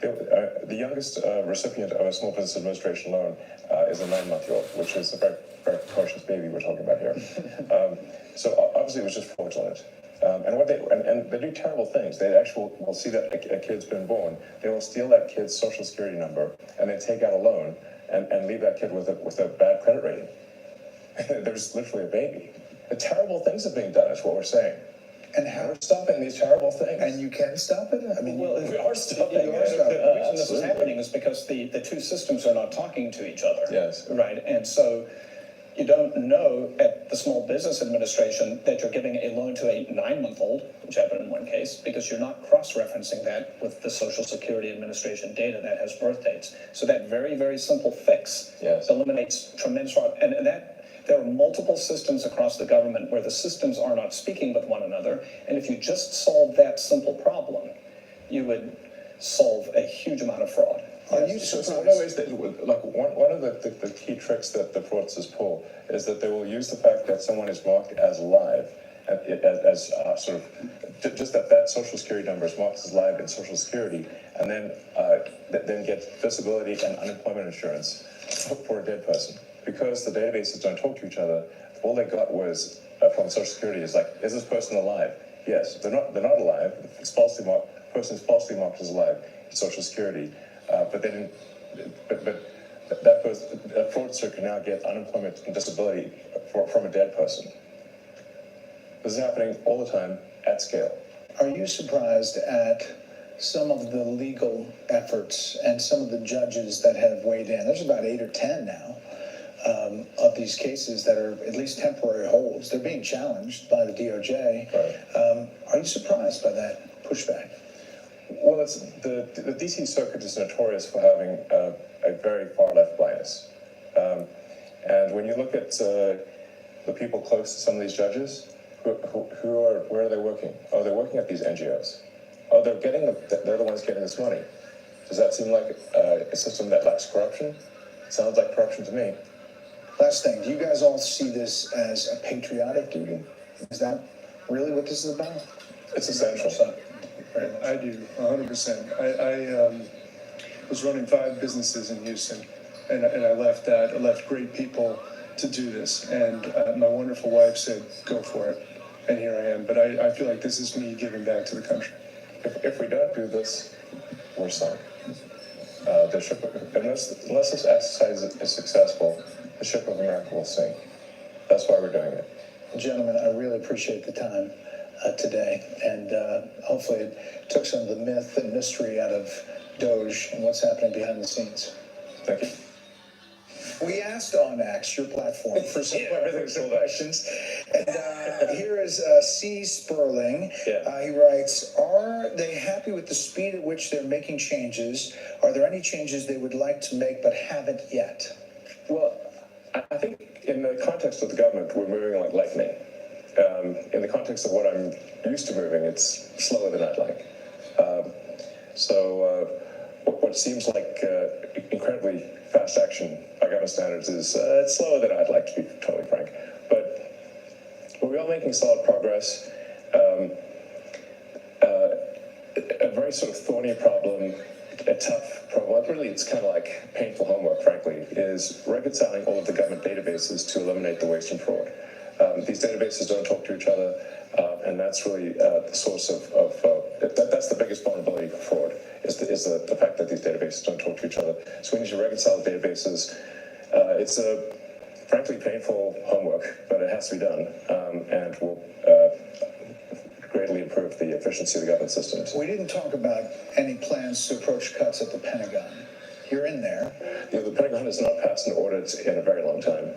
the youngest recipient of a small business administration loan is a 9-month-old, which is a very, very precocious baby we're talking about here. So obviously it was just fraudulent. And they do terrible things. They actually will see that a kid's been born. They will steal that kid's social security number and then take out a loan and leave that kid with a bad credit rating. There's literally a baby. The terrible things are being done is what we're saying. And how? We're stopping these terrible things. And you can stop it? I mean, well, we are stopping it. The reason this is happening is because the two systems are not talking to each other. Yes. Right, and so you don't know at the Small Business Administration that you're giving a loan to a 9-month-old, which happened in one case, because you're not cross-referencing that with the Social Security Administration data that has birth dates. So that very, very simple fix eliminates tremendous fraud. And that there are multiple systems across the government where the systems are not speaking with one another. And if you just solve that simple problem, you would solve a huge amount of fraud. Are you so one of the ways that, like, one of the key tricks that the fraudsters pull is that they will use the fact that someone is marked as live, as sort of just that Social Security number is marked as live in Social Security, and then get disability and unemployment insurance for a dead person. Because the databases don't talk to each other, all they got was from Social Security is like, is this person alive? Yes, they're not alive. It's falsely marked. The person is falsely marked as alive in Social Security. But that person, a fraudster can now get unemployment and disability from a dead person. This is happening all the time at scale. Are you surprised at some of the legal efforts and some of the judges that have weighed in? There's about 8 or 10 now of these cases that are at least temporary holds. They're being challenged by the DOJ. Right. Are you surprised by that pushback? Well, it's the DC Circuit is notorious for having a very far left bias. And when you look at the people close to some of these judges, where are they working? Oh, they're working at these NGOs. Oh, they're the ones getting this money. Does that seem like a system that lacks corruption? Sounds like corruption to me. Last thing, do you guys all see this as a patriotic duty? Is that really what this is about? It's essential. I do, 100%. I was running 5 businesses in Houston, and I left that. I left great people to do this, and my wonderful wife said, go for it, and here I am. But I feel like this is me giving back to the country. If we don't do this, we're sunk. Unless this exercise is successful, the ship of America will sink. That's why we're doing it. Gentlemen, I really appreciate the time today, and hopefully it took some of the myth and mystery out of Doge and what's happening behind the scenes. Thank you. We asked on X, your platform, for some questions, and here is C. Sperling. He writes, are they happy with the speed at which they're making changes? Are there any changes they would like to make but haven't yet? Well, I think in the context of the government, we're moving like lightning. In the context of what I'm used to moving, it's slower than I'd like. What seems like incredibly fast action by government standards is it's slower than I'd like, to be totally frank. But we are making solid progress. A very sort of thorny problem, a tough problem, really it's kind of like painful homework, frankly, is reconciling all of the government databases to eliminate the waste and fraud. These databases don't talk to each other, and that's really the source of that's the biggest vulnerability for fraud, is the fact that these databases don't talk to each other. So we need to reconcile the databases. It's a frankly painful homework, but it has to be done, and will greatly improve the efficiency of the government systems. We didn't talk about any plans to approach cuts at the Pentagon. You're in there. The Pentagon has not passed an audit in a very long time.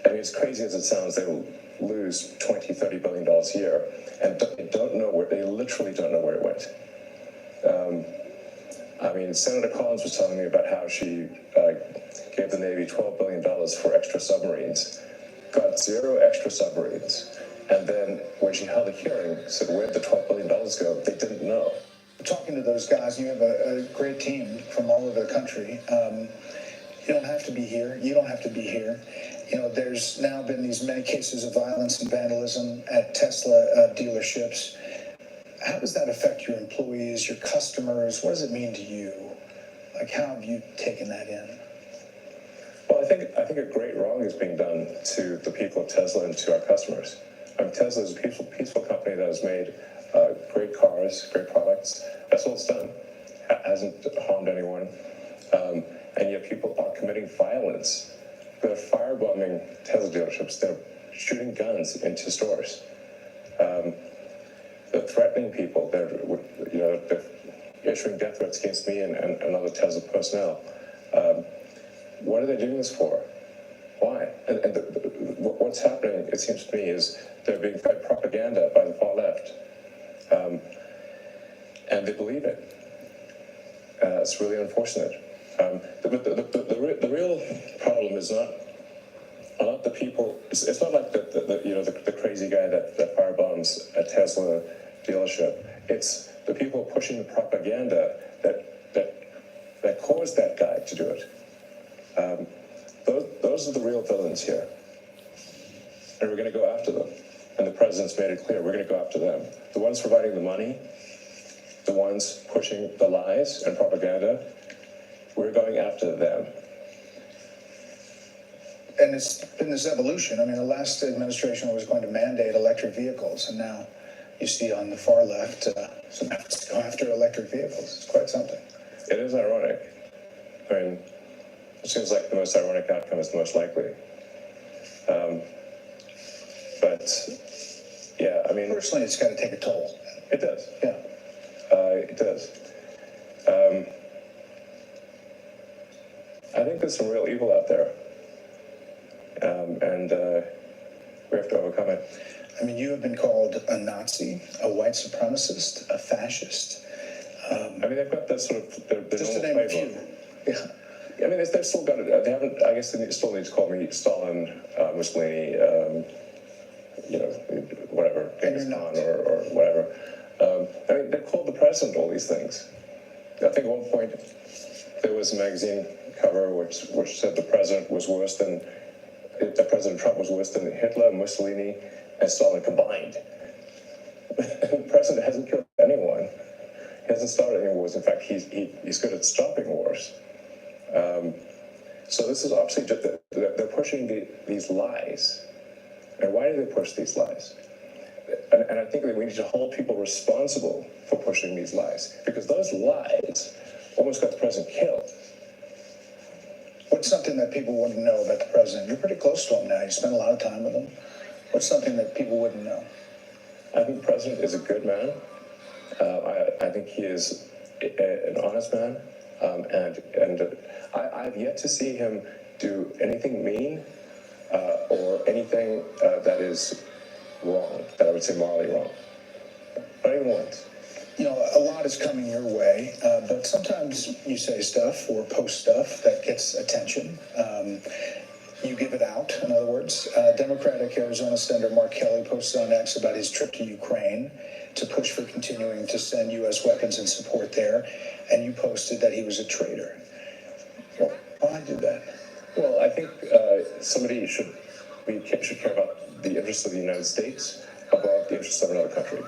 I mean, as crazy as it sounds, they will lose $20-30 billion a year, and they literally don't know where it went. I mean, Senator Collins was telling me about how she gave the Navy $12 billion for extra submarines, got 0 extra submarines, and then when she held a hearing, said, where'd the $12 billion go? They didn't know. Talking to those guys, you have a great team from all over the country. You don't have to be here. You don't have to be here. You know, there's now been these many cases of violence and vandalism at Tesla dealerships. How does that affect your employees, your customers? What does it mean to you? Like, how have you taken that in? Well, I think a great wrong is being done to the people of Tesla and to our customers. I mean, Tesla is a peaceful company that has made great cars, great products. That's all it's done. Hasn't harmed anyone. And yet people are committing violence. They're firebombing Tesla dealerships. They're shooting guns into stores. They're threatening people. They're issuing death threats against me and other Tesla personnel. What are they doing this for? Why? And what's happening, it seems to me, is they're being fed propaganda by the far left. And they believe it. It's really unfortunate. The real problem is not the people. It's not like the crazy guy that firebombs a Tesla dealership. It's the people pushing the propaganda that caused that guy to do it. Those are the real villains here, and we're going to go after them. And the president's made it clear we're going to go after them. The ones providing the money, the ones pushing the lies and propaganda, we're going after them. And it's been this evolution. I mean, the last administration was going to mandate electric vehicles, and now you see on the far left, so now it's go after electric vehicles. It's quite something. It is ironic. I mean, it seems like the most ironic outcome is the most likely. But, yeah, I mean... Personally, it's got to take a toll. It does. Yeah. It does. I think there's some real evil out there. And we have to overcome it. I mean, you have been called a Nazi, a white supremacist, a fascist. I mean, they've got that sort of... Their just to name a few. Yeah. I mean, they've still got it. They haven't... I guess they still need to call me Stalin, Mussolini, whatever, Genghis Khan or whatever. I mean, they called the president all these things. I think at one point there was a magazine cover which said President Trump was worse than Hitler, Mussolini, and Stalin combined. The president hasn't killed anyone. He hasn't started any wars. In fact, he's good at stopping wars. So this is obviously just they're pushing these lies. And why do they push these lies? And I think that we need to hold people responsible for pushing these lies, because those lies almost got the president killed. What's something that people wouldn't know about the president? You're pretty close to him now. You spend a lot of time with him. What's something that people wouldn't know? I think the president is a good man. I think he is an honest man. And I've yet to see him do anything mean or anything that is wrong, that I would say morally wrong. Not even once. You know, a lot is coming your way, but sometimes you say stuff or post stuff that gets attention. You give it out, in other words. Democratic Arizona Senator Mark Kelly posted on X about his trip to Ukraine to push for continuing to send U.S. weapons and support there, and you posted that he was a traitor. Well, why do that? Well, I think somebody should care about the interests of the United States above the interests of another country.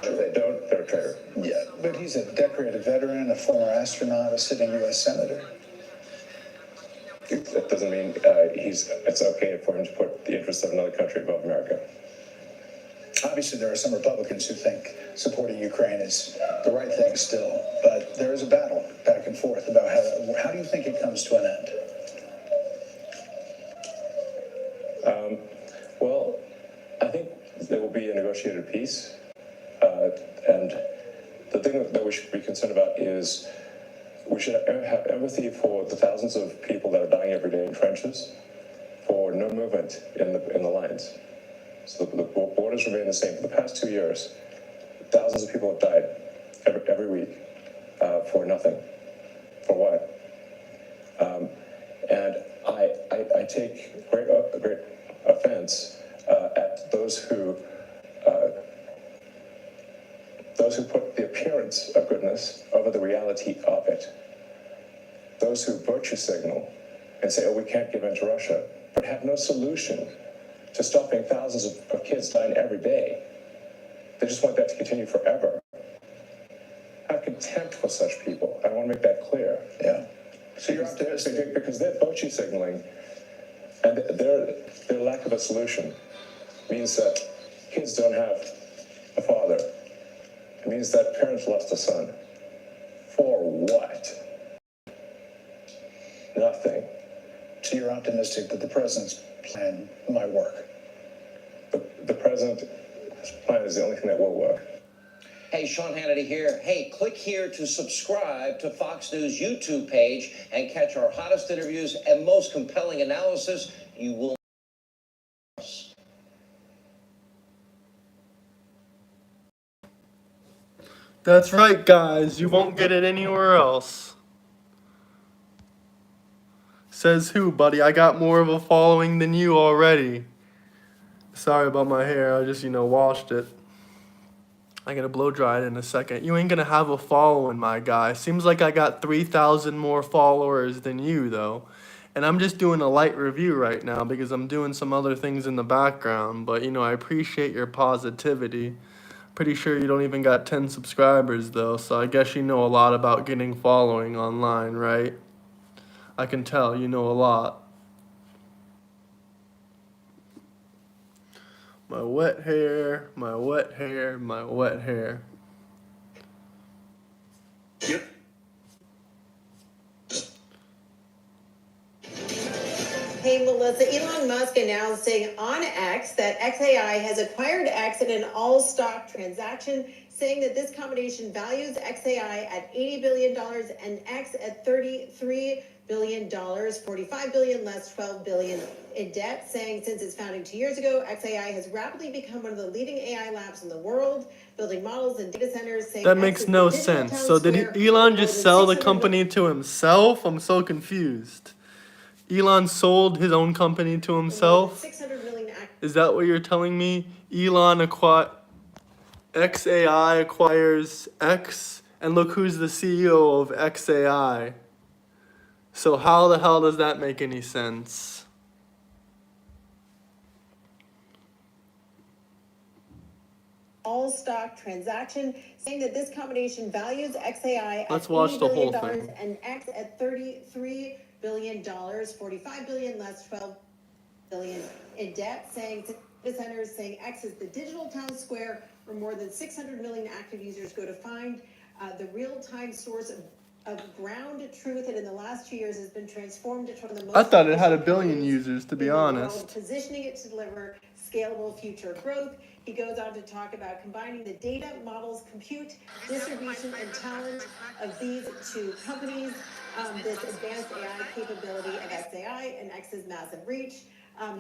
If they don't, they're a traitor. Yeah, but he's a decorated veteran, a former astronaut, a sitting U.S. senator. That doesn't mean it's okay for him to put the interests of another country above America. Obviously, there are some Republicans who think supporting Ukraine is the right thing still, but there is a battle back and forth about how do you think it comes to an end? Well, I think there will be a negotiated peace, and the thing that we should be concerned about is we should have empathy for the thousands of people that are dying every day in trenches, for no movement in the lines. So the borders remain the same. For the past 2 years, thousands of people have died every week for nothing. For what? And I take great offense at those who put the appearance of goodness over the reality of it. Those who virtue signal and say, oh, we can't give in to Russia, but have no solution to stopping thousands of kids dying every day. They just want that to continue forever. I have contempt for such people. I want to make that clear. Yeah. So you're optimistic because they're virtue signaling, and their lack of a solution means that kids don't have a father. It means that parents lost a son. For what? Nothing. So you're optimistic that the president's plan might work? The president's plan is the only thing that will work. Hey, Sean Hannity here. Hey, click here to subscribe to Fox News YouTube page and catch our hottest interviews and most compelling analysis. You will. That's right, guys. You won't get it anywhere else. Says who, buddy? I got more of a following than you already. Sorry about my hair. I just, washed it. I gotta blow dry it in a second. You ain't gonna have a following, my guy. Seems like I got 3,000 more followers than you, though. And I'm just doing a light review right now because I'm doing some other things in the background. But, I appreciate your positivity. Pretty sure you don't even got 10 subscribers, though. So I guess you know a lot about getting following online, right? I can tell you know a lot. My wet hair, my wet hair, my wet hair. Yep. Hey, Melissa, Elon Musk announcing on X that XAI has acquired X in an all-stock transaction, saying that this combination values XAI at $80 billion and X at $33 billion, $45 billion less $12 billion in debt, saying since its founding 2 years ago, XAI has rapidly become one of the leading AI labs in the world, building models and data centers. Saying That makes no sense. So did Elon just sell the company to himself? I'm so confused. Elon sold his own company to himself? Is that what you're telling me? XAI acquires X, and look who's the CEO of XAI. So how the hell does that make any sense? All-stock transaction, saying that this combination values XAI Let's at watch $80 the whole billion thing. and X at $33 billion, $45 billion less $12 billion in debt, saying data centers, saying X is the digital town square where more than 600 million active users go to find the real-time source of ground truth, and in the last 2 years has been transformed into one of the most. I thought it had 1 billion users, to be honest. Positioning it to deliver scalable future growth. He goes on to talk about combining the data, models, compute, distribution, and talent of these two companies, this advanced AI capability of XAI and X's massive reach.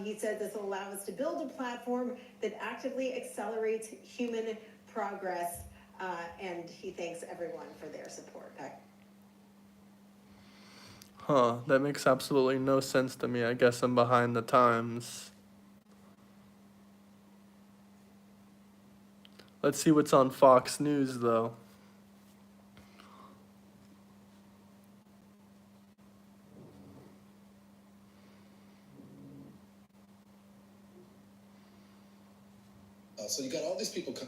He said this will allow us to build a platform that actively accelerates human progress, and he thanks everyone for their support. Huh, that makes absolutely no sense to me. I guess I'm behind the times. Let's see what's on Fox News, though. So you got all these people come.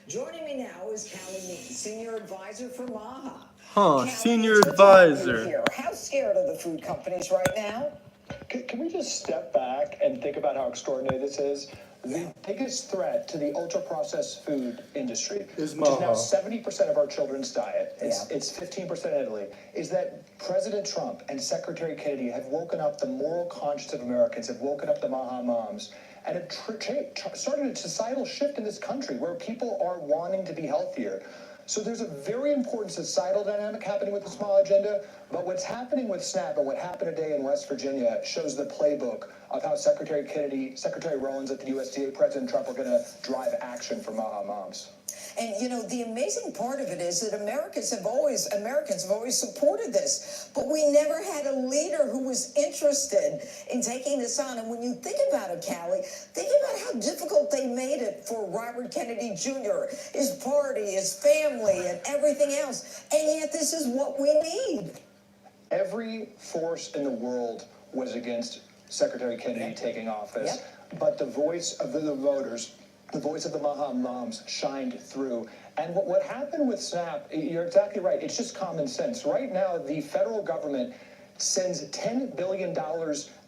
Joining me now is Callie Mead, Senior Advisor for MAHA. Huh, Callie, Senior it's good to have you Advisor. here. How scared are the food companies right now? Can we just step back and think about how extraordinary this is? The biggest threat to the ultra-processed food industry, which is now 70% of our children's diet, it's 15% in Italy, is that President Trump and Secretary Kennedy have woken up the moral conscience of Americans, have woken up the Maha moms, and have started a societal shift in this country where people are wanting to be healthier. So there's a very important societal dynamic happening with the small agenda, but what's happening with SNAP and what happened today in West Virginia shows the playbook of how Secretary Kennedy, Secretary Rollins at the USDA, President Trump are going to drive action for Maha moms. And you know, the amazing part of it is that Americans have always supported this, but we never had a leader who was interested in taking this on. And when you think about it, Callie, think about how difficult they made it for Robert Kennedy Jr., his party, his family, and everything else. And yet this is what we need. Every force in the world was against Secretary Kennedy taking office, but the voice of the voters, the voice of the Maha moms shined through. And what happened with SNAP, you're exactly right, it's just common sense. Right now, the federal government sends $10 billion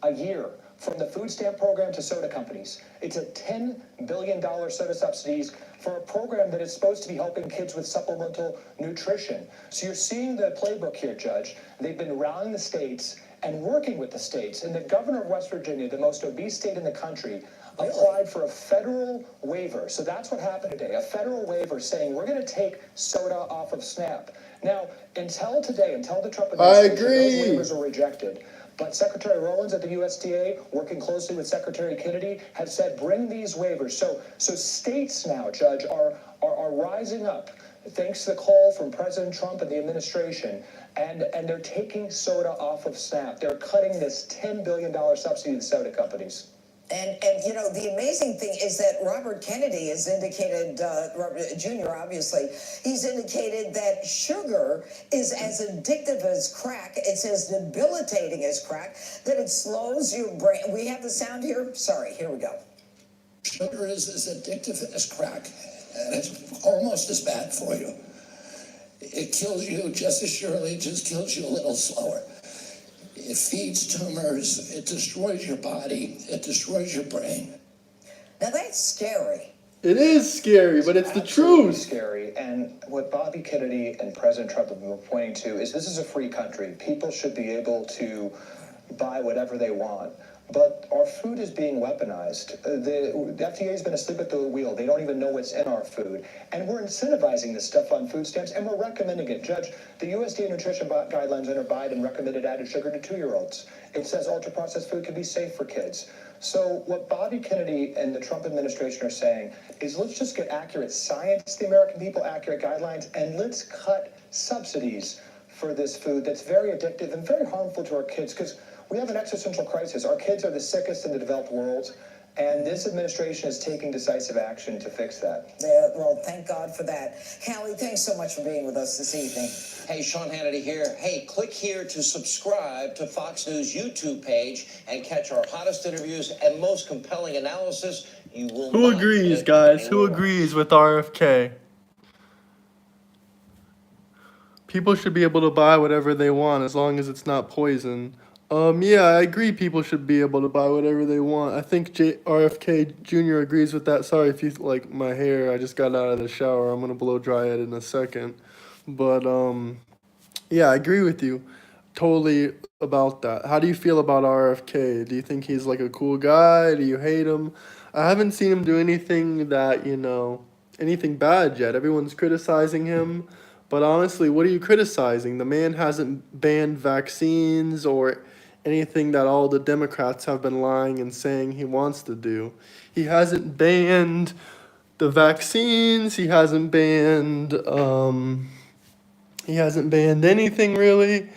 a year from the food stamp program to soda companies. It's a $10 billion soda subsidies for a program that is supposed to be helping kids with supplemental nutrition. So you're seeing the playbook here, Judge. They've been rallying the states and working with the states. And the governor of West Virginia, the most obese state in the country, applied for a federal waiver. So that's what happened today, a federal waiver saying we're going to take soda off of SNAP. Now, until today, until the Trump administration, those waivers are rejected. But Secretary Rowlands at the USDA, working closely with Secretary Kennedy, have said bring these waivers. So states now, Judge, are rising up thanks to the call from President Trump and the administration, and they're taking soda off of SNAP. They're cutting this $10 billion subsidy to the soda companies. And you know, the amazing thing is that Robert Kennedy has indicated, Robert Jr. obviously, he's indicated that sugar is as addictive as crack. It's as debilitating as crack, that it slows your brain. We have the sound here? Sorry, here we go. Sugar is as addictive as crack, and it's almost as bad for you. It kills you just as surely, it just kills you a little slower. It feeds tumors, it destroys your body, it destroys your brain. Now that's scary. It is scary, but it's the truth. Scary. And what Bobby Kennedy and President Trump have been pointing to is this is a free country. People should be able to buy whatever they want. But our food is being weaponized. The FDA has been asleep at the wheel. They don't even know what's in our food. And we're incentivizing this stuff on food stamps, and we're recommending it. Judge, the USDA nutrition guidelines under Biden recommended added sugar to 2-year-olds. It says ultra-processed food can be safe for kids. So what Bobby Kennedy and the Trump administration are saying is let's just get accurate science, the American people, accurate guidelines, and let's cut subsidies for this food that's very addictive and very harmful to our kids, because we have an existential crisis. Our kids are the sickest in the developed world, and this administration is taking decisive action to fix that. Yeah, well, thank God for that. Callie, thanks so much for being with us this evening. Hey, Sean Hannity here. Hey, click here to subscribe to Fox News YouTube page and catch our hottest interviews and most compelling analysis. You will Who not agrees, get guys? Who anywhere agrees with RFK? People should be able to buy whatever they want as long as it's not poison. Yeah, I agree people should be able to buy whatever they want. I think RFK Jr. agrees with that. Sorry if you like my hair. I just got out of the shower. I'm going to blow dry it in a second. But, yeah, I agree with you totally about that. How do you feel about RFK? Do you think he's like a cool guy? Do you hate him? I haven't seen him do anything that, anything bad yet. Everyone's criticizing him. But honestly, what are you criticizing? The man hasn't banned vaccines or anything that all the Democrats have been lying and saying he wants to do. He hasn't banned the vaccines. He hasn't banned anything really.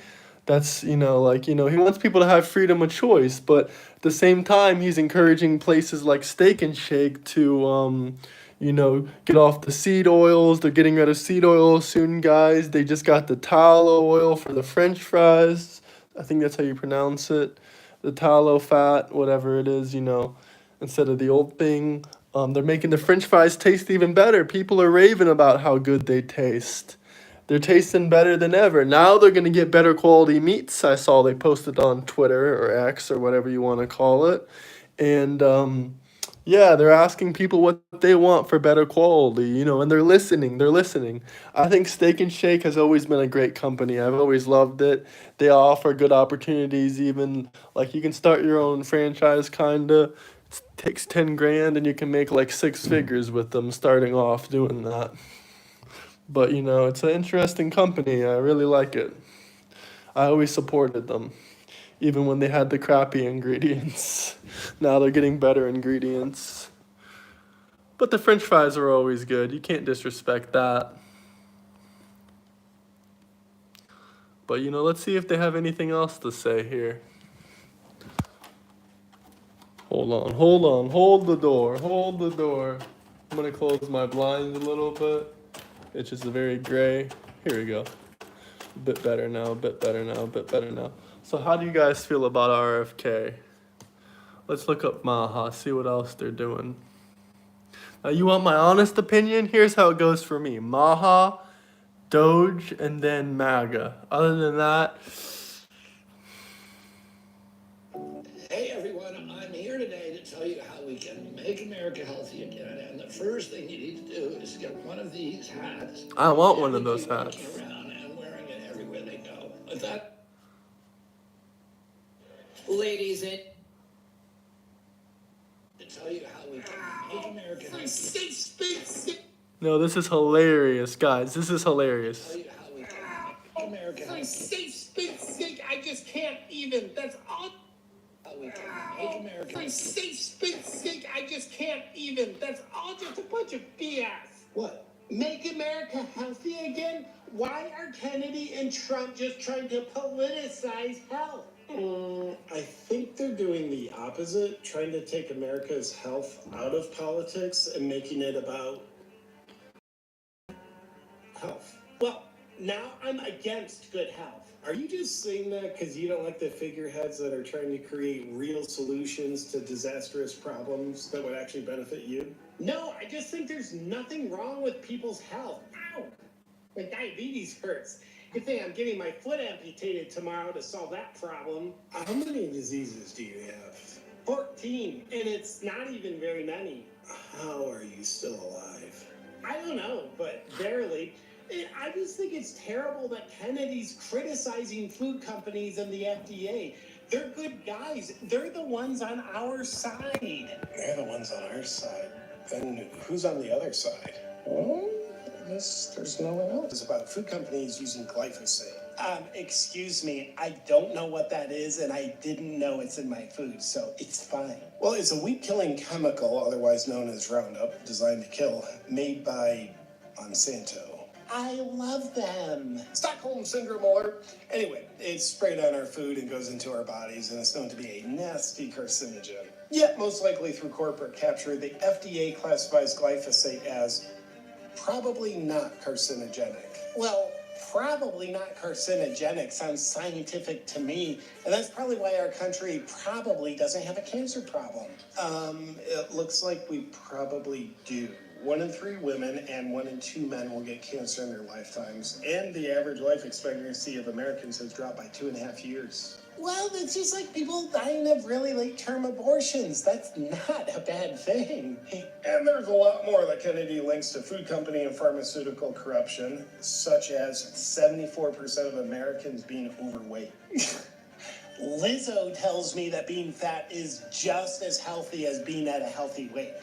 That's, he wants people to have freedom of choice, but at the same time, he's encouraging places like Steak and Shake to, get off the seed oils. They're getting rid of seed oil soon, guys. They just got the tallow oil for the French fries. I think that's how you pronounce it. The tallow fat, whatever it is, instead of the old thing. They're making the French fries taste even better. People are raving about how good they taste. They're tasting better than ever. Now they're going to get better quality meats. I saw they posted on Twitter or X or whatever you want to call it. And, yeah, they're asking people what they want for better quality, and they're listening. I think Steak and Shake has always been a great company. I've always loved it. They offer good opportunities, even, like, you can start your own franchise, kinda. It takes 10 grand and you can make like 6 figures with them starting off doing that. But, it's an interesting company. I really like it. I always supported them, even when they had the crappy ingredients. Now they're getting better ingredients. But the French fries are always good. You can't disrespect that. But, let's see if they have anything else to say here. Hold the door. I'm going to close my blinds a little bit. It's just very gray. Here we go. A bit better now. So how do you guys feel about RFK? Let's look up Maha, see what else they're doing. Now, you want my honest opinion? Here's how it goes for me. Maha, Doge, and then MAGA. Other than that... Hey, everyone. make America healthy again, and the first thing you need to do is get one of these hats. I want one of Everybody those hats. walking around and wearing it everywhere they go. With that, ladies and to tell you how we can make America healthy. No, this is hilarious, guys. This is hilarious. Tell you how we can make America healthy. safe space sake, I just can't even. That's all. How we can make America For healthy. safe space sake, I just can't even. That's all just a bunch of BS. What? Make America healthy again? Why are Kennedy and Trump just trying to politicize health? I think they're doing the opposite, trying to take America's health out of politics and making it about health. Well, now I'm against good health. Are you just saying that because you don't like the figureheads that are trying to create real solutions to disastrous problems that would actually benefit you? No, I just think there's nothing wrong with people's health. Ow! My diabetes hurts. Good thing I'm getting my foot amputated tomorrow to solve that problem. How many diseases do you have? 14, and it's not even very many. How are you still alive? I don't know, but barely. I just think it's terrible that Kennedy's criticizing food companies and the FDA. They're good guys. They're the ones on our side. They're the ones on our side. Then who's on the other side? Well, I guess there's no one else. It's about food companies using glyphosate. Excuse me, I don't know what that is, and I didn't know it's in my food, so it's fine. Well, it's a weed-killing chemical, otherwise known as Roundup, designed to kill, made by Monsanto. I love them. Stockholm Syndrome alert. Anyway, it's sprayed on our food and goes into our bodies, and it's known to be a nasty carcinogen. Yet, most likely through corporate capture, the FDA classifies glyphosate as probably not carcinogenic. Well, probably not carcinogenic sounds scientific to me, and that's probably why our country probably doesn't have a cancer problem. It looks like we probably do. 1 in 3 women and 1 in 2 men will get cancer in their lifetimes, and the average life expectancy of Americans has dropped by 2.5 years. Well, it's just like people dying of really late-term abortions. That's not a bad thing. And there's a lot more that Kennedy links to food company and pharmaceutical corruption, such as 74% of Americans being overweight. Lizzo tells me that being fat is just as healthy as being at a healthy weight.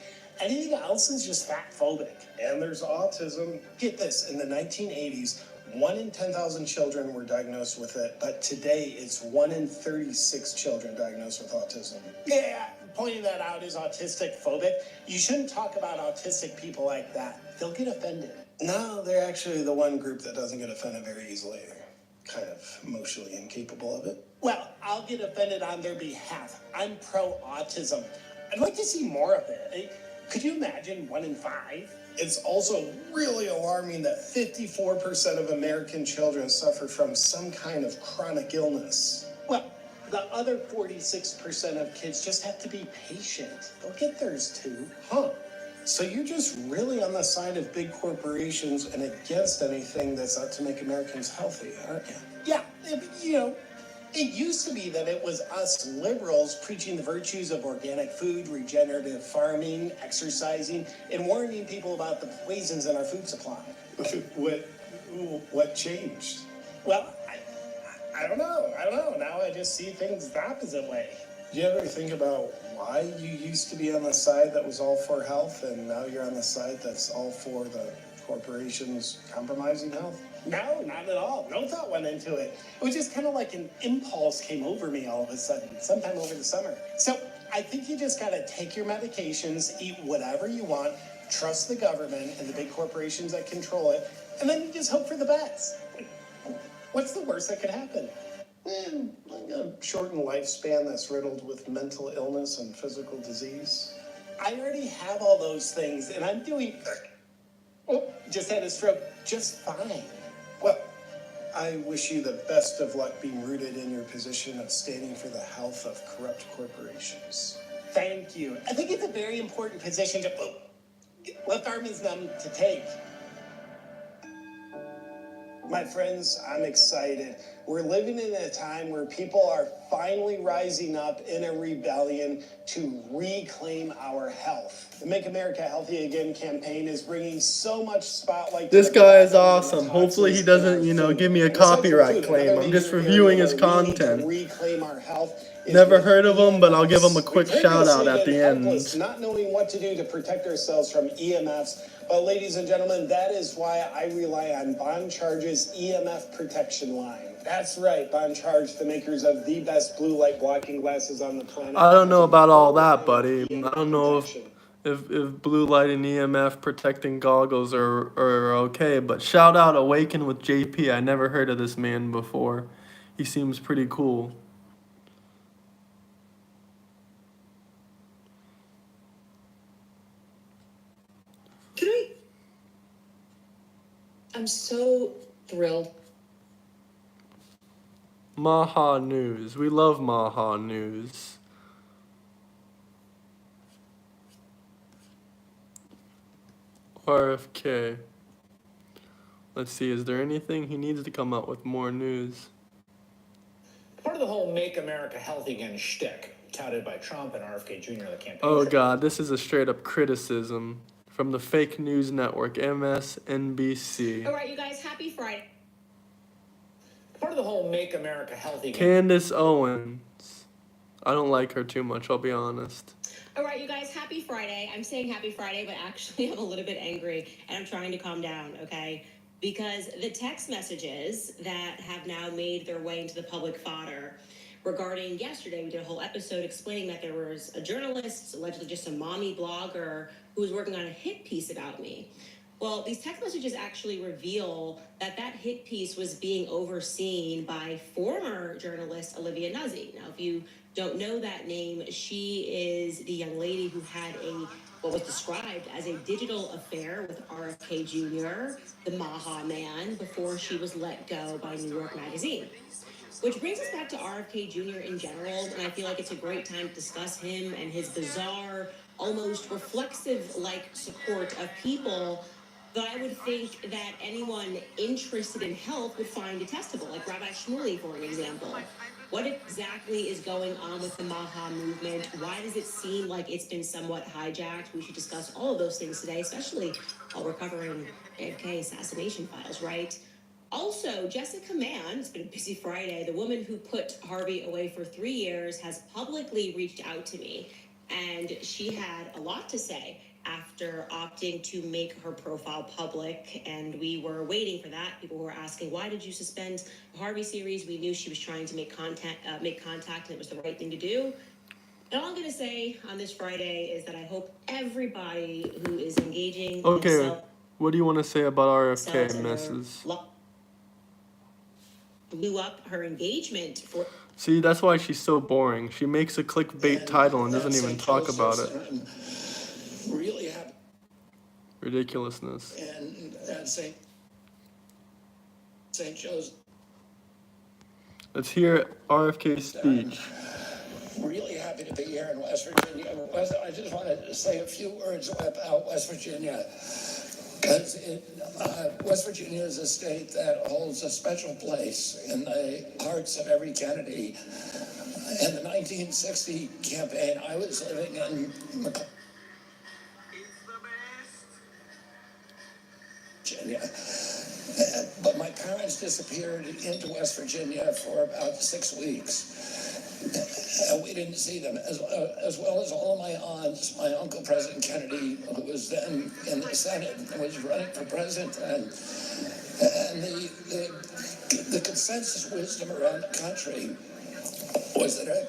Anything else is just fat-phobic. And there's autism. Get this, in the 1980s, 1 in 10,000 children were diagnosed with it, but today it's 1 in 36 children diagnosed with autism. Yeah, pointing that out is autistic phobic. You shouldn't talk about autistic people like that. They'll get offended. No, they're actually the one group that doesn't get offended very easily. They're kind of emotionally incapable of it. Well, I'll get offended on their behalf. I'm pro-autism. I'd like to see more of it. Could you imagine 1 in 5? It's also really alarming that 54% of American children suffer from some kind of chronic illness. Well, the other 46% of kids just have to be patient. They'll get theirs too. Huh. So you're just really on the side of big corporations and against anything that's out to make Americans healthy, aren't you? Yeah, it used to be that it was us liberals preaching the virtues of organic food, regenerative farming, exercising, and warning people about the poisons in our food supply. What changed? Well, I don't know. Now I just see things the opposite way. Do you ever think about why you used to be on the side that was all for health and now you're on the side that's all for the corporations compromising health? No, not at all. No thought went into it. It was just kind of like an impulse came over me all of a sudden, sometime over the summer. So I think you just got to take your medications, eat whatever you want, trust the government and the big corporations that control it, and then you just hope for the best. What's the worst that could happen? Like a shortened lifespan that's riddled with mental illness and physical disease. I already have all those things, and I'm doing... just had a stroke just fine. Well, I wish you the best of luck being rooted in your position of standing for the health of corrupt corporations. Thank you. I think it's a very important position to... left arm is numb to take. My friends, I'm excited. We're living in a time where people are finally rising up in a rebellion to reclaim our health. The Make America Healthy Again campaign is bringing so much spotlight to This the guy is problem and awesome. the Hopefully he toxins doesn't, in our food. give me a And aside from copyright food, claim. another I'm just major reviewing area his where we need to content. reclaim our health is Never with heard of him, but I'll give him a EMFs. quick We've shout out previously at the been helpless, end. not knowing what to do to protect ourselves from EMFs. But ladies and gentlemen, that is why I rely on Bond Charge's EMF protection line. That's right, Bond Charge, the makers of the best blue light blocking glasses on the planet. I don't know about all that, buddy. I don't know if blue light and EMF protecting goggles are okay, but shout out Awaken with JP. I never heard of this man before. He seems pretty cool. I'm so thrilled. Maha News. We love Maha News. RFK. Let's see, is there anything? He needs to come out with more news. Part of the whole Make America Healthy Again shtick, touted by Trump and RFK Jr. the campaign. Oh God, this is a straight up criticism from the fake news network MSNBC. All right, you guys, happy Friday. Part of the whole Make America Healthy Again. Candace Owens. I don't like her too much, I'll be honest. All right, you guys, happy Friday. I'm saying happy Friday, but actually I'm a little bit angry and I'm trying to calm down, okay? Because the text messages that have now made their way into the public fodder regarding yesterday, we did a whole episode explaining that there was a journalist, allegedly just a mommy blogger, who was working on a hit piece about me. Well, these text messages actually reveal that that hit piece was being overseen by former journalist Olivia Nuzzi. Now, if you don't know that name, she is the young lady who had what was described as a digital affair with RFK Jr., the Maha man, before she was let go by New York Magazine. Which brings us back to RFK Jr. in general, and I feel like it's a great time to discuss him and his bizarre, almost reflexive-like support of people that I would think that anyone interested in health would find detestable, like Rabbi Shmuley, for an example. What exactly is going on with the Maha movement? Why does it seem like it's been somewhat hijacked? We should discuss all of those things today, especially while we're covering JFK assassination files, right? Also, Jessica Mann, it's been a busy Friday, the woman who put Harvey away for 3 years, has publicly reached out to me, and she had a lot to say after opting to make her profile public, and we were waiting for that. People were asking, why did you suspend the Harvey series? We knew she was trying to make contact, and it was the right thing to do. And all I'm going to say on this Friday is that I hope everybody who is engaging Okay, what do you want to say about RFK, Mrs.? Blew up her engagement for... See, that's why she's so boring. She makes a clickbait title and doesn't even talk about it. Really happy. Ridiculousness. And St. Joe's. Let's hear RFK's speech. Really happy to be here in West Virginia. I just want to say a few words about West Virginia. Because West Virginia is a state that holds a special place in the hearts of every Kennedy. In the 1960 campaign, I was living in Virginia. But my parents disappeared into West Virginia for about 6 weeks. And we didn't see them, as well as all of my aunts. My uncle, President Kennedy, who was then in the Senate, was running for president. And the consensus wisdom around the country was that a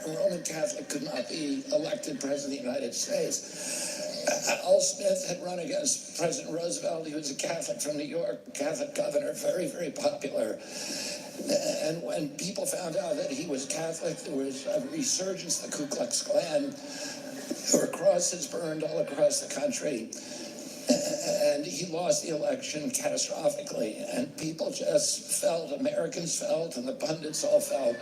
Roman Catholic could not be elected president of the United States. Al Smith had run against President Roosevelt. He was a Catholic from New York, Catholic governor, very, very popular. And when people found out that he was Catholic, there was a resurgence of the Ku Klux Klan. There were crosses burned all across the country. And he lost the election catastrophically. And people just felt, Americans felt, and the pundits all felt,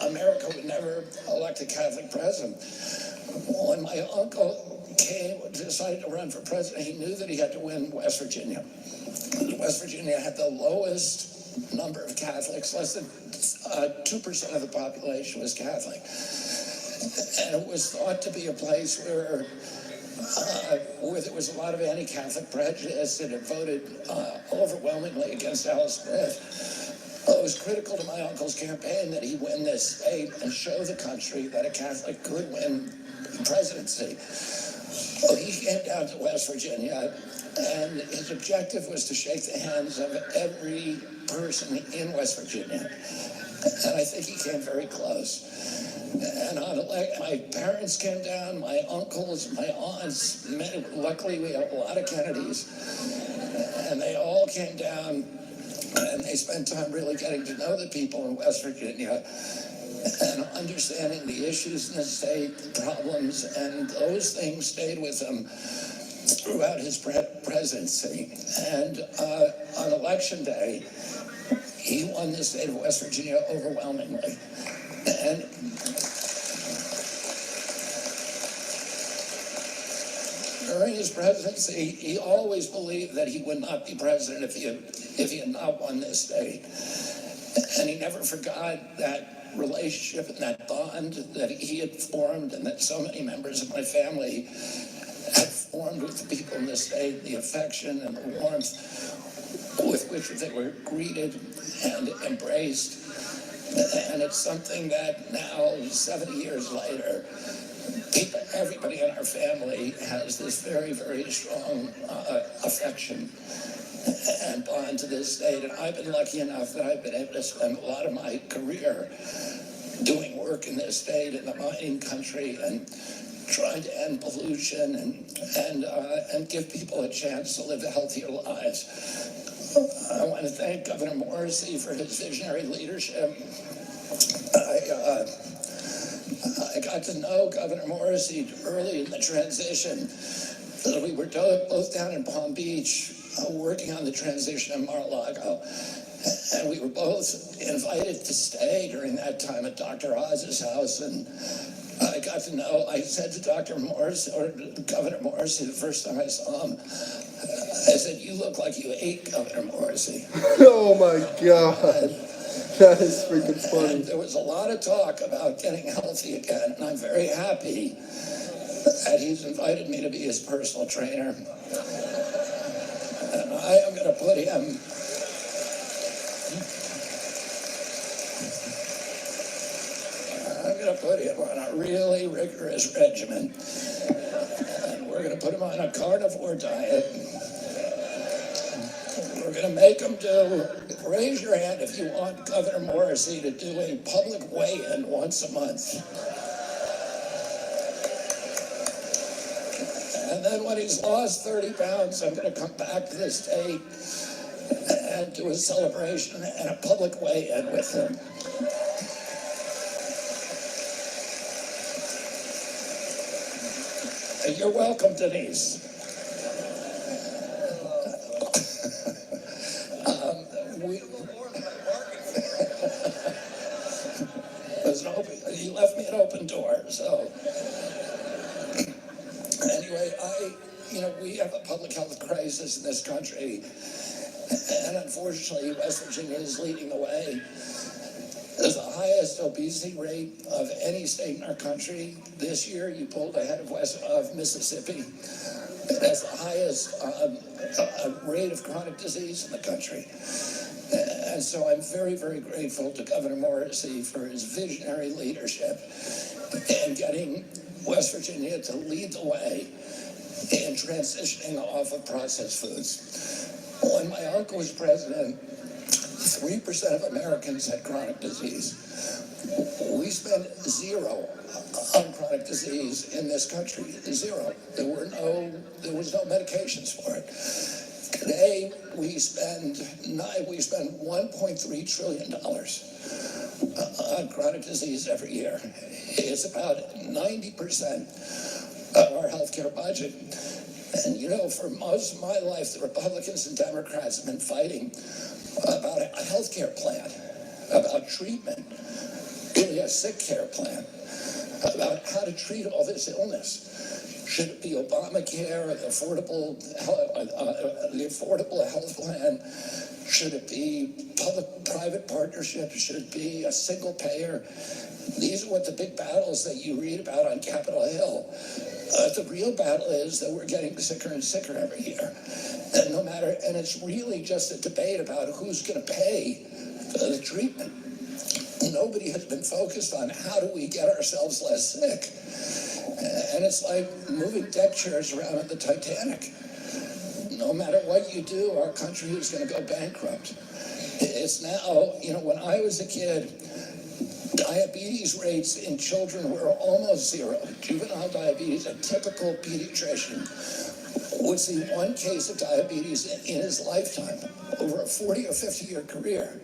America would never elect a Catholic president. When my uncle decided to run for president, he knew that he had to win West Virginia. West Virginia had the lowest number of Catholics, less than 2% of the population was Catholic. And it was thought to be a place where there was a lot of anti-Catholic prejudice, and it voted overwhelmingly against Alice Smith. It was critical to my uncle's campaign that he win this state and show the country that a Catholic could win the presidency. Well, he came down to West Virginia, and his objective was to shake the hands of every person in West Virginia. And I think he came very close. And my parents came down, my uncles, my aunts. Luckily, we have a lot of Kennedys. And they all came down, and they spent time really getting to know the people in West Virginia and understanding the issues in the state, the problems, and those things stayed with him throughout his presidency. And on election day, he won the state of West Virginia overwhelmingly. And during his presidency, he always believed that he would not be president if he had not won this state. And he never forgot that relationship and that bond that he had formed and that so many members of my family had formed with the people in the state, the affection and the warmth with which they were greeted and embraced. And it's something that now, 70 years later, everybody in our family has this very, very strong affection and bond to this state. And I've been lucky enough that I've been able to spend a lot of my career doing work in this state, in the mining country, and trying to end pollution and give people a chance to live healthier lives. I want to thank Governor Morrissey for his visionary leadership. I got to know Governor Morrissey early in the transition. We were both down in Palm Beach working on the transition in Mar-a-Lago. And we were both invited to stay during that time at Dr. Oz's house. And I said to Dr. Morrissey, or Governor Morrissey, the first time I saw him, I said, "You look like you ate, Governor Morrissey." Oh my God. That is freaking funny. And there was a lot of talk about getting healthy again, and I'm very happy that he's invited me to be his personal trainer. And I am going to put him on a really rigorous regimen. And we're going to put him on a carnivore diet. We're going to make him raise your hand if you want Governor Morrissey to do a public weigh-in once a month. And then when he's lost 30 pounds, I'm going to come back to the state and do a celebration and a public weigh-in with him. And you're welcome, Denise. He left me an open door, so anyway, we have a public health crisis in this country, and unfortunately, West Virginia is leading the way. There's the highest obesity rate of any state in our country. This year, you pulled ahead of Mississippi. It has the highest rate of chronic disease in the country. And so I'm very, very grateful to Governor Morrissey for his visionary leadership in getting West Virginia to lead the way in transitioning off of processed foods. When my uncle was president, 3% of Americans had chronic disease. We spent zero on chronic disease in this country. Zero. There was no medications for it. Today, we spend $1.3 trillion on chronic disease every year. It's about 90% of our healthcare budget. And for most of my life, the Republicans and Democrats have been fighting about a healthcare plan, about treatment, really a sick care plan, about how to treat all this illness. Should it be Obamacare, the affordable health plan? Should it be public-private partnership? Should it be a single payer? These are what the big battles that you read about on Capitol Hill. The real battle is that we're getting sicker and sicker every year. And it's really just a debate about who's going to pay for the treatment. Nobody has been focused on how do we get ourselves less sick. And it's like moving deck chairs around on the Titanic. No matter what you do, our country is going to go bankrupt. It's now, when I was a kid, diabetes rates in children were almost zero. Juvenile diabetes, a typical pediatrician would see one case of diabetes in his lifetime over a 40 or 50-year career.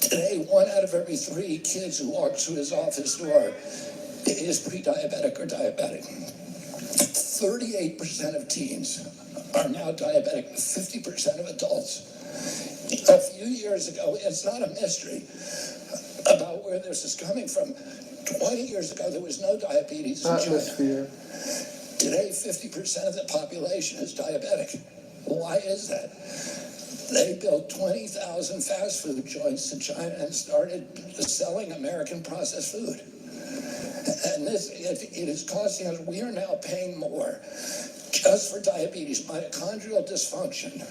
Today, 1 out of every 3 kids who walk through his office door is pre-diabetic or diabetic. 38% of teens are now diabetic, 50% of adults. A few years ago, it's not a mystery about where this is coming from. 20 years ago, there was no diabetes in China. Today, 50% of the population is diabetic. Why is that? They built 20,000 fast food joints in China and started selling American processed food. And it is costing us, we are now paying more just for diabetes, mitochondrial dysfunction,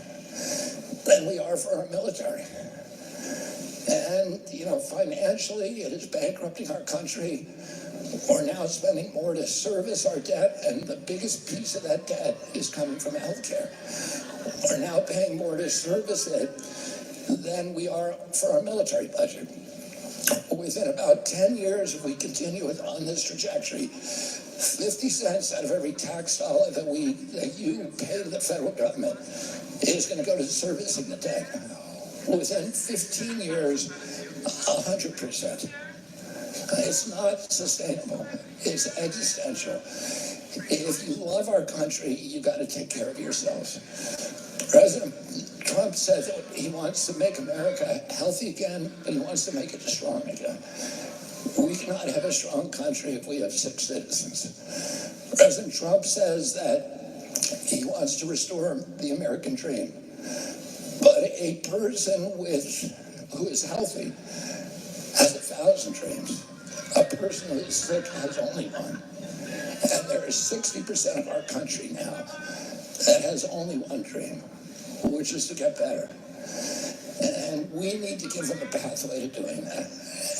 than we are for our military. And, financially, it is bankrupting our country. We're now spending more to service our debt, and the biggest piece of that debt is coming from healthcare. We're now paying more to service it than we are for our military budget. Within about 10 years, if we continue on this trajectory, 50 cents out of every tax dollar that you pay to the federal government is going to go to servicing the debt. Within 15 years, 100%. It's not sustainable. It's existential. If you love our country, you got to take care of yourselves. President Trump said that he wants to make America healthy again, but he wants to make it strong again. We cannot have a strong country if we have sick citizens. President Trump says that he wants to restore the American dream. But a person who is healthy has 1,000 dreams. A person who is sick has only one. And there is 60% of our country now that has only one dream, which is to get better. And we need to give them a pathway to doing that.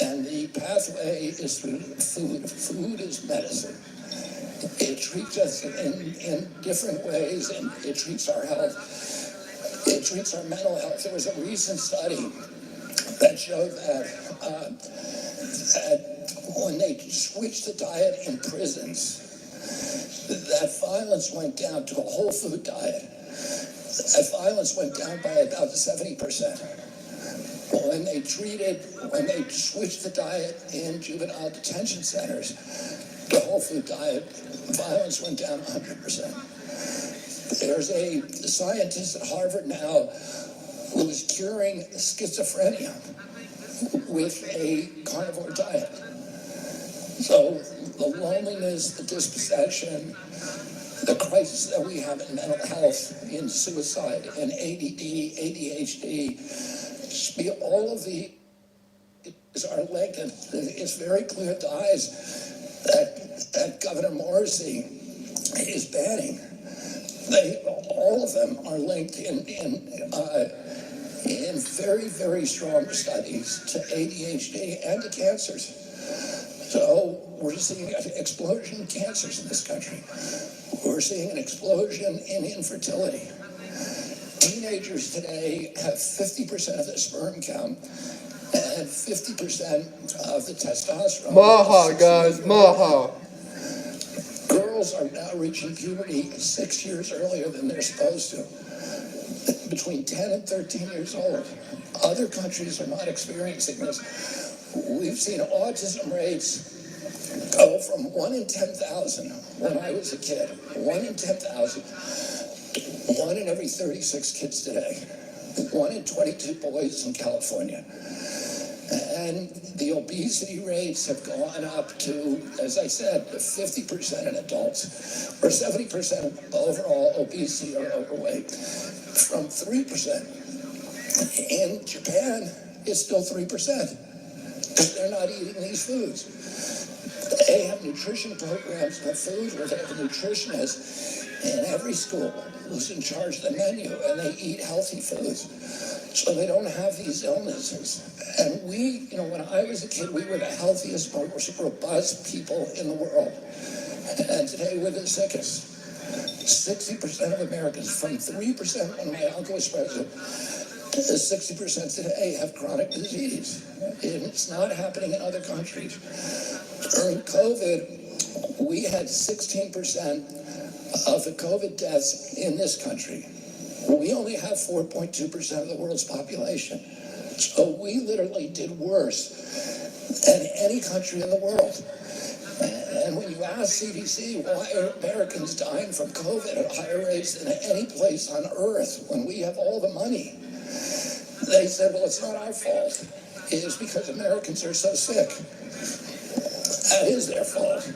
And the pathway is through food. Food is medicine. It treats us in different ways, and it treats our health. It treats our mental health. There was a recent study that showed that when they switched the diet in prisons, that violence went down to a whole food diet. That violence went down by about 70%. When they switched the diet in juvenile detention centers, the whole food diet, violence went down 100%. There's a scientist at Harvard now who is curing schizophrenia with a carnivore diet. So the loneliness, the dispossession, the crisis that we have in mental health, in suicide, in ADD, ADHD, all of these are linked. And it's very clear to eyes that Governor Morrissey is banning. All of them are linked in very, very strong studies to ADHD and to cancers. So we're seeing an explosion in cancers in this country. We're seeing an explosion in infertility. Teenagers today have 50% of the sperm count and 50% of the testosterone. Maha, guys, Maha. Girls are now reaching puberty 6 years earlier than they're supposed to, between 10 and 13 years old. Other countries are not experiencing this. We've seen autism rates go from 1 in 10,000 when I was a kid, 1 in 10,000, 1 in every 36 kids today, 1 in 22 boys in California. And the obesity rates have gone up to, as I said, 50% in adults, or 70% overall obesity or overweight, from 3%. In Japan, it's still 3%, because they're not eating these foods. They have nutrition programs for food where they have a nutritionist in every school who's in charge of the menu, and they eat healthy foods, so they don't have these illnesses. And we, when I was a kid, we were the healthiest, most robust people in the world. And today we're the sickest. 60% of Americans, from 3% when my uncle was president, 60% today have chronic disease. And it's not happening in other countries. During COVID, we had 16% of the COVID deaths in this country. We only have 4.2% of the world's population. So we literally did worse than any country in the world. And when you ask CDC, why are Americans dying from COVID at higher rates than any place on earth when we have all the money? They said, well, it's not our fault. It is because Americans are so sick. That is their fault.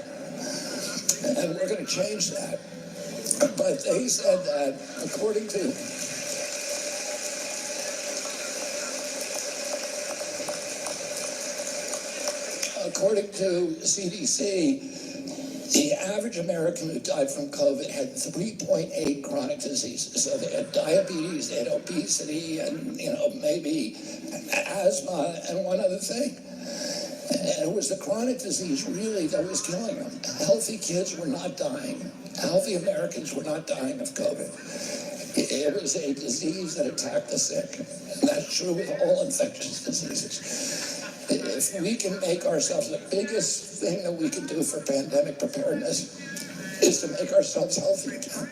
And we're going to change that. But they said that according to CDC, the average American who died from COVID had 3.8 chronic diseases. So they had diabetes, they had obesity, and maybe asthma, and one other thing. And it was the chronic disease really that was killing them. Healthy kids were not dying. Healthy Americans were not dying of COVID. It was a disease that attacked the sick. And that's true with all infectious diseases. If we can make ourselves, the biggest thing that we can do for pandemic preparedness is to make ourselves healthy again.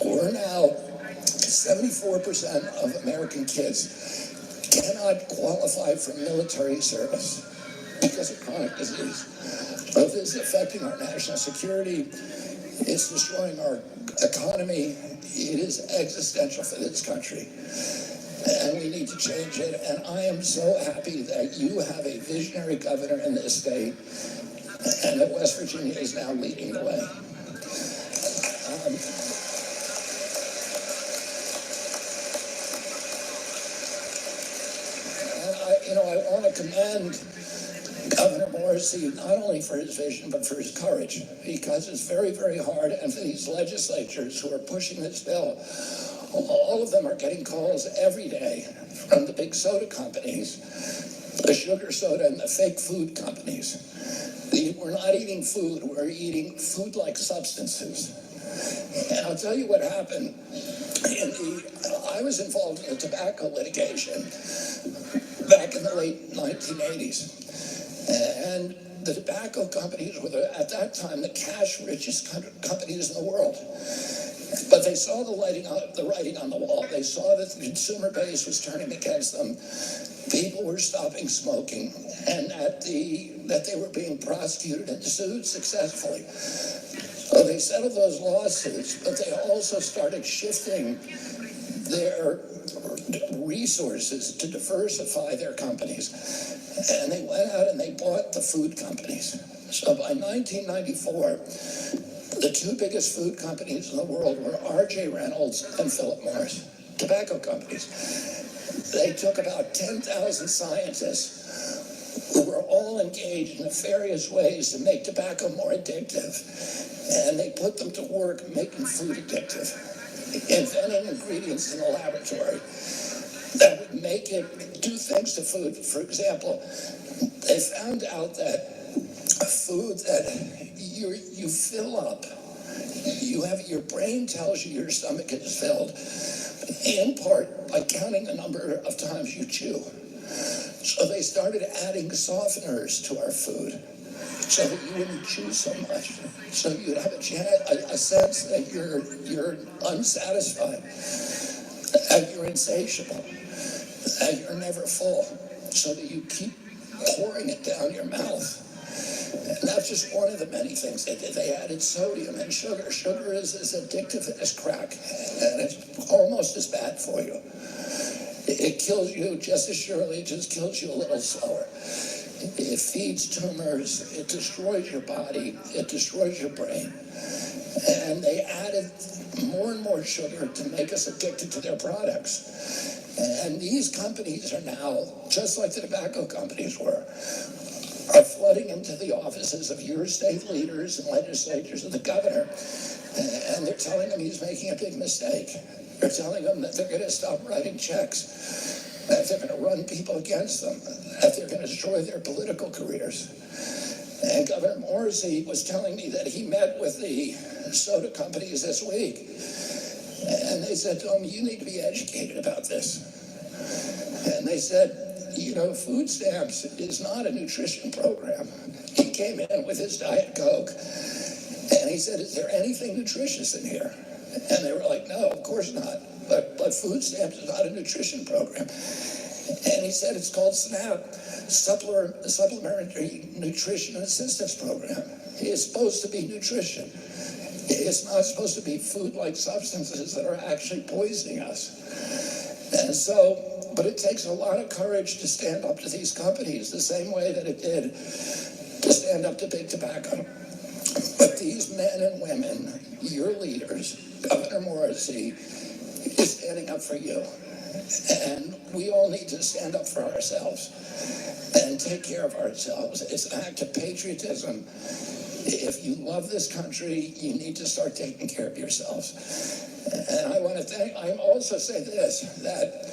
We're now, 74% of American kids cannot qualify for military service because of chronic disease. So this is affecting our national security. It's destroying our economy. It is existential for this country. And we need to change it. And I am so happy that you have a visionary governor in this state and that West Virginia is now leading the way. I want to commend Governor Morrissey not only for his vision, but for his courage, because it's very, very hard. And for these legislatures who are pushing this bill, all of them are getting calls every day from the big soda companies, the sugar soda and the fake food companies. We're not eating food, we're eating food-like substances. And I'll tell you what happened. I was involved in the tobacco litigation back in the late 1980s. And the tobacco companies were, at that time, the cash-richest companies in the world. But they saw the writing on the wall. They saw that the consumer base was turning against them. People were stopping smoking, and that they were being prosecuted and sued successfully. So they settled those lawsuits, but they also started shifting their resources to diversify their companies. And they went out and they bought the food companies. So by 1994, the two biggest food companies in the world were R.J. Reynolds and Philip Morris, tobacco companies. They took about 10,000 scientists who were all engaged in nefarious ways to make tobacco more addictive, and they put them to work making food addictive, inventing ingredients in the laboratory that would make it do things to food. For example, they found out that food that you fill up, your brain tells you your stomach is filled, in part by counting the number of times you chew. So they started adding softeners to our food so that you wouldn't chew so much. So you'd have a sense that you're unsatisfied, that you're insatiable, that you're never full, so that you keep pouring it down your mouth. And that's just one of the many things they did. They added sodium and sugar. Sugar is as addictive as crack, and it's almost as bad for you. It kills you just as surely, it just kills you a little slower. It feeds tumors, it destroys your body, it destroys your brain. And they added more and more sugar to make us addicted to their products. And these companies are now, just like the tobacco companies were, are flooding into the offices of your state leaders and legislatures and the governor. And they're telling him he's making a big mistake. They're telling him that they're going to stop writing checks, that they're going to run people against them, that they're going to destroy their political careers. And Governor Morrissey was telling me that he met with the soda companies this week. And they said to him, you need to be educated about this. And they said, you know, food stamps is not a nutrition program. He came in with his Diet Coke. And he said, is there anything nutritious in here? And they were like, no, of course not. But food stamps is not a nutrition program. And he said it's called SNAP, Supplementary Nutrition Assistance Program. It's supposed to be nutrition. It's not supposed to be food-like substances that are actually poisoning us. And so, but it takes a lot of courage to stand up to these companies the same way that it did to stand up to big tobacco. But these men and women, your leaders, Governor Morrissey, is standing up for you. And we all need to stand up for ourselves and take care of ourselves. It's an act of patriotism. If you love this country, you need to start taking care of yourselves. And I also say this, that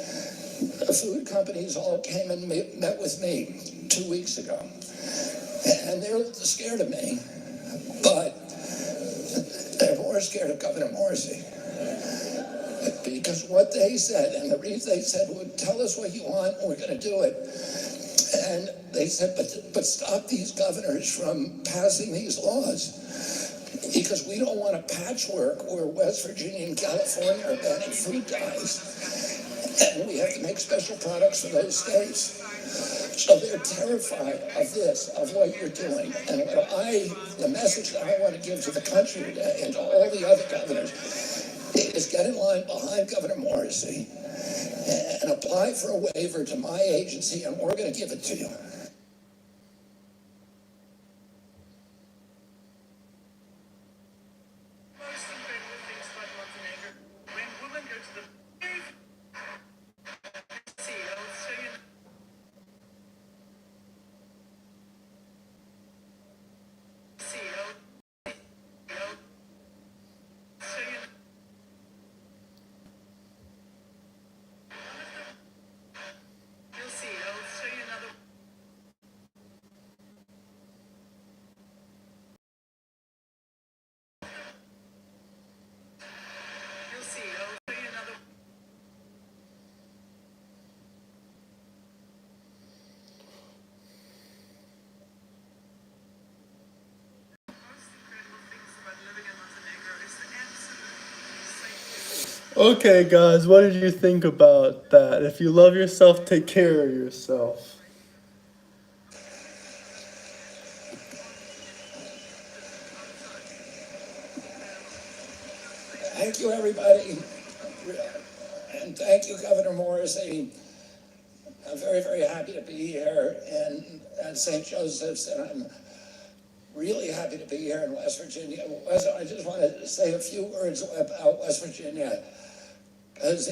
the food companies all came and met with me 2 weeks ago. And they're scared of me, but they're more scared of Governor Morrissey. Because what they said, and the reason they said, well, tell us what you want, and we're going to do it. And they said, but stop these governors from passing these laws. Because we don't want a patchwork where West Virginia and California are banning food dyes. And we have to make special products for those states. So they're terrified of this, of what you're doing. And the message that I want to give to the country today and to all the other governors is get in line behind Governor Morrissey and apply for a waiver to my agency, and we're going to give it to you. Okay, guys, what did you think about that? If you love yourself, take care of yourself. Thank you, everybody. And thank you, Governor Morrissey. I'm very, very happy to be here at St. Joseph's, and I'm really happy to be here in West Virginia. I just want to say a few words about West Virginia, because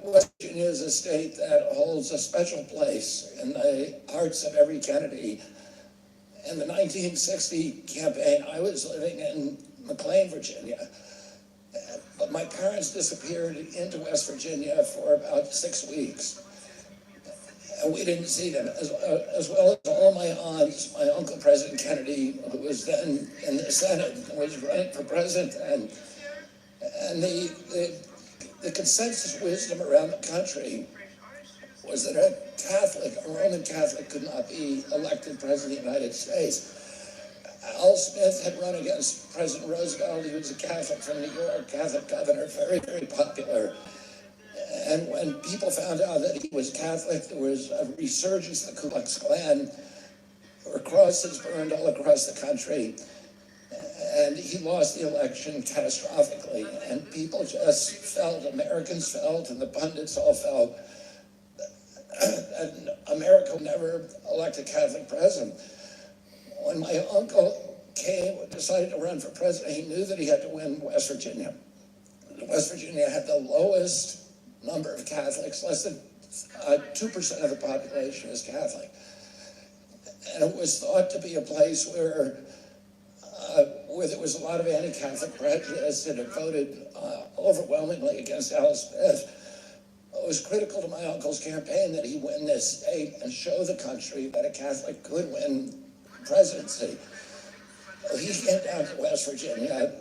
West Virginia is a state that holds a special place in the hearts of every Kennedy. In the 1960 campaign, I was living in McLean, Virginia. But my parents disappeared into West Virginia for about 6 weeks. And we didn't see them, as well as all my aunts. My uncle, President Kennedy, who was then in the Senate, was running for president. And the consensus wisdom around the country was that a Roman Catholic could not be elected president of the United States. Al Smith had run against President Roosevelt. He was a Catholic from New York, Catholic governor, very, very popular. And when people found out that he was Catholic, there was a resurgence of the Ku Klux Klan. There were crosses burned all across the country. And he lost the election catastrophically. And people just felt, Americans felt, and the pundits all felt, that America would never elect a Catholic president. When my uncle decided to run for president, he knew that he had to win West Virginia. West Virginia had the lowest number of Catholics, less than 2% of the population is Catholic. And it was thought to be a place where there was a lot of anti-Catholic prejudice, and it voted overwhelmingly against Alice Smith. It was critical to my uncle's campaign that he win this state and show the country that a Catholic could win presidency. He came down to West Virginia,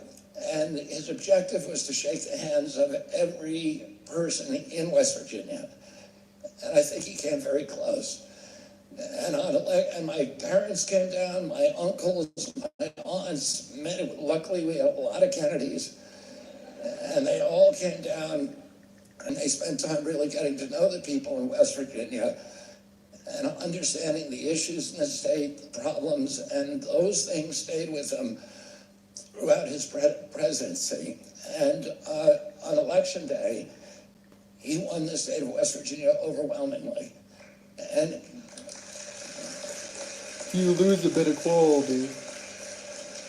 and his objective was to shake the hands of every person in West Virginia. And I think he came very close. And my parents came down, my uncles, my aunts, luckily we had a lot of Kennedys, and they all came down, and they spent time really getting to know the people in West Virginia and understanding the issues in the state, the problems, and those things stayed with him throughout his presidency. And on election day, he won the state of West Virginia overwhelmingly. And you lose a bit of quality.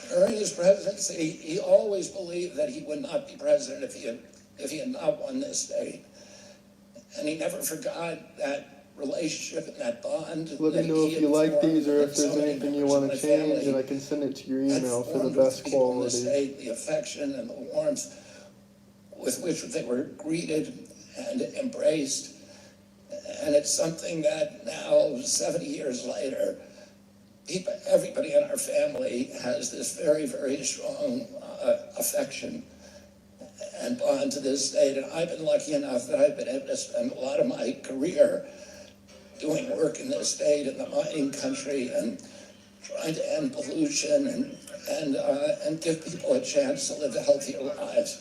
During his presidency, he always believed that he would not be president if he had not won this state. And he never forgot that relationship and that bond. Let me know if you like these or if there's anything you want to change, and I can send it to your email for the best quality. The affection and the warmth with which they were greeted and embraced. And it's something that now, 70 years later, everybody in our family has this very, very strong affection and bond to this state. And I've been lucky enough that I've been able to spend a lot of my career doing work in this state, in the mining country, and trying to end pollution and give people a chance to live healthier lives.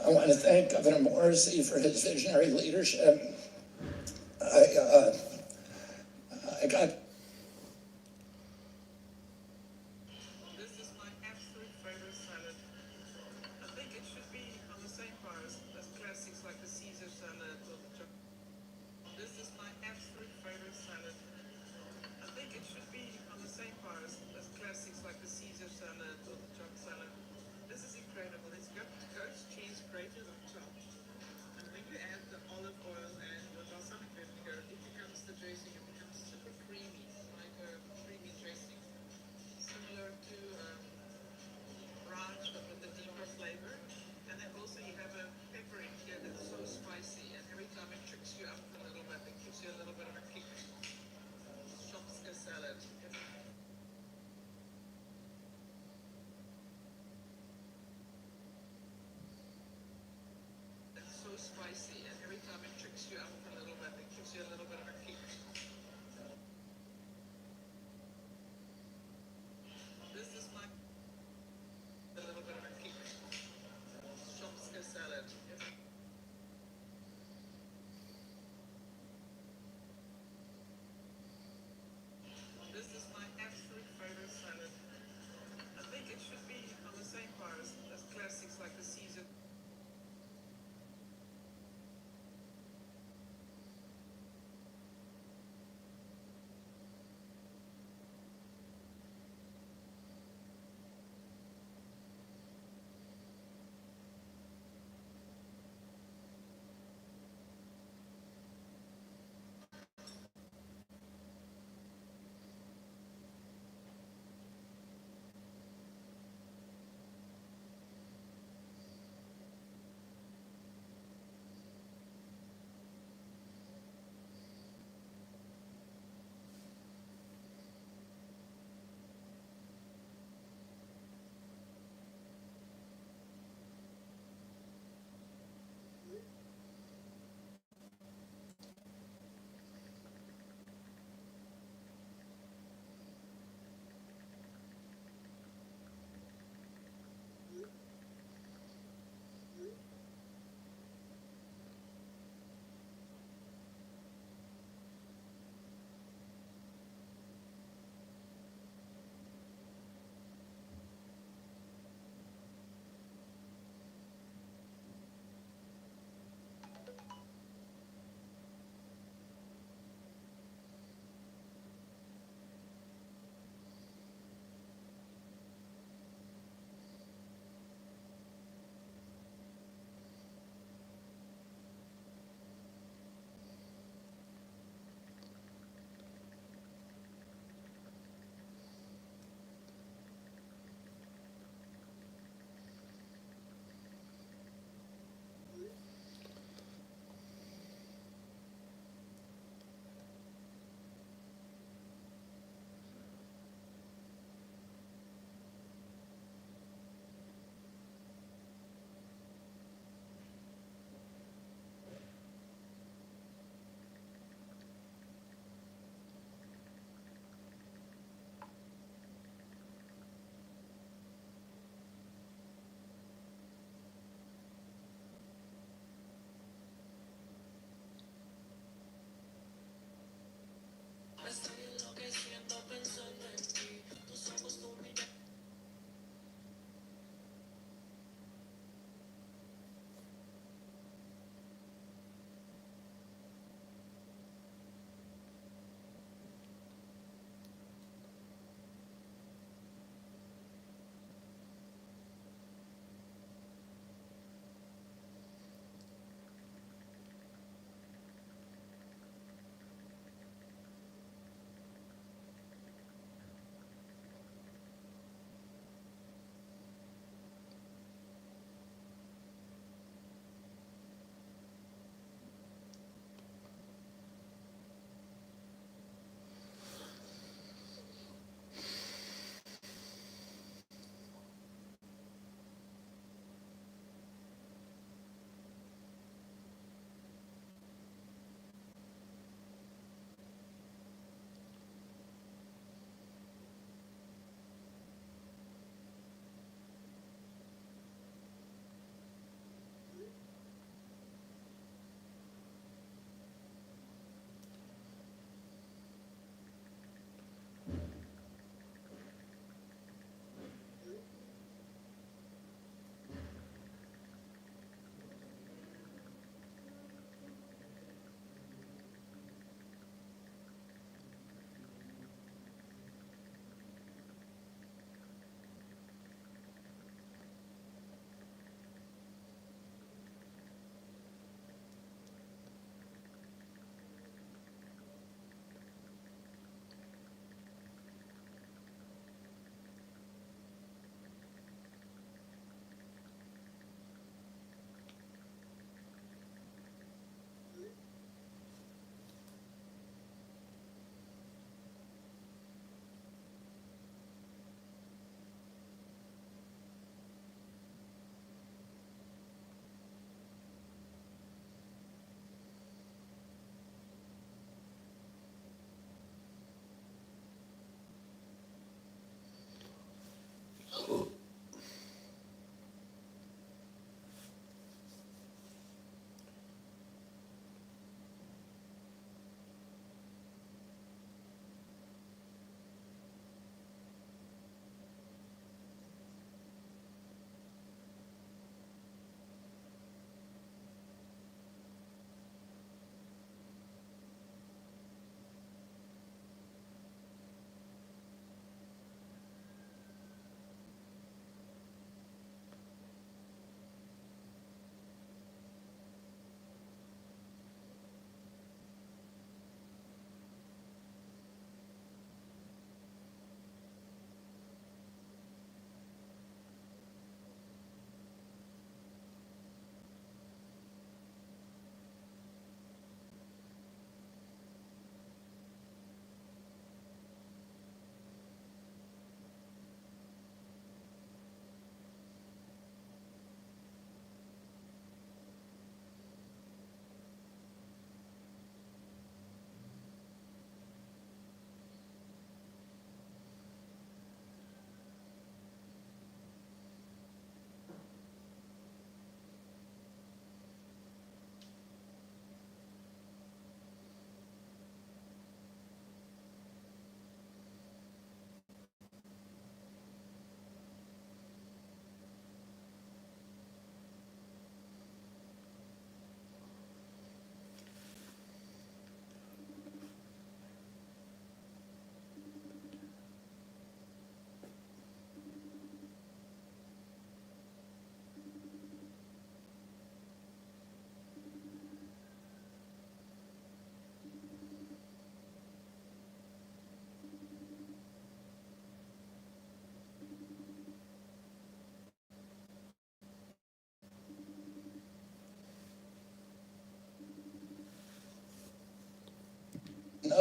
I want to thank Governor Morrissey for his visionary leadership. I got It becomes super creamy.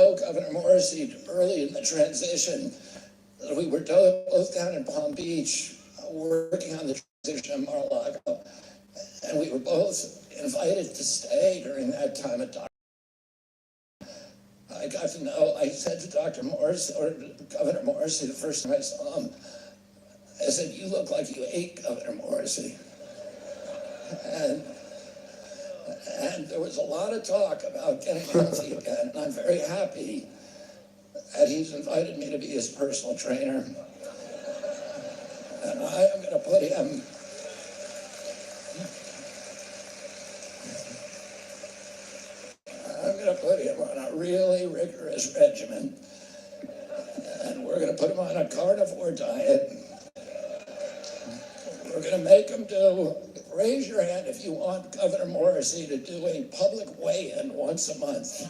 know Governor Morrissey early in the transition. We were both down in Palm Beach working on the transition of Mar-a-Lago, and we were both invited to stay during that time at Dr. I said to Dr. Morrissey, or Governor Morrissey, the first time I saw him, I said, "You look like you ate Governor Morrissey." And there was a lot of talk about getting healthy again, and I'm very happy that he's invited me to be his personal trainer. And I am going to put him on a really rigorous regimen. And we're going to put him on a carnivore diet. We're going to make him raise your hand if you want Governor Morrissey to do a public weigh-in once a month.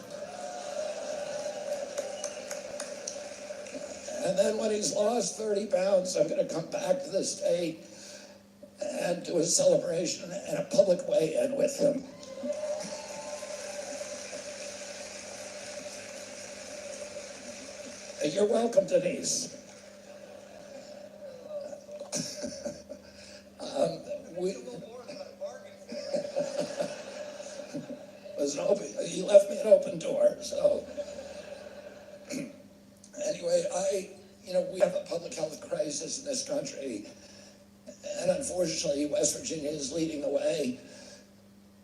And then when he's lost 30 pounds, I'm going to come back to the state and do a celebration and a public weigh-in with him. You're welcome, Denise. He left me an open door, so. Anyway, we have a public health crisis in this country, and unfortunately, West Virginia is leading the way.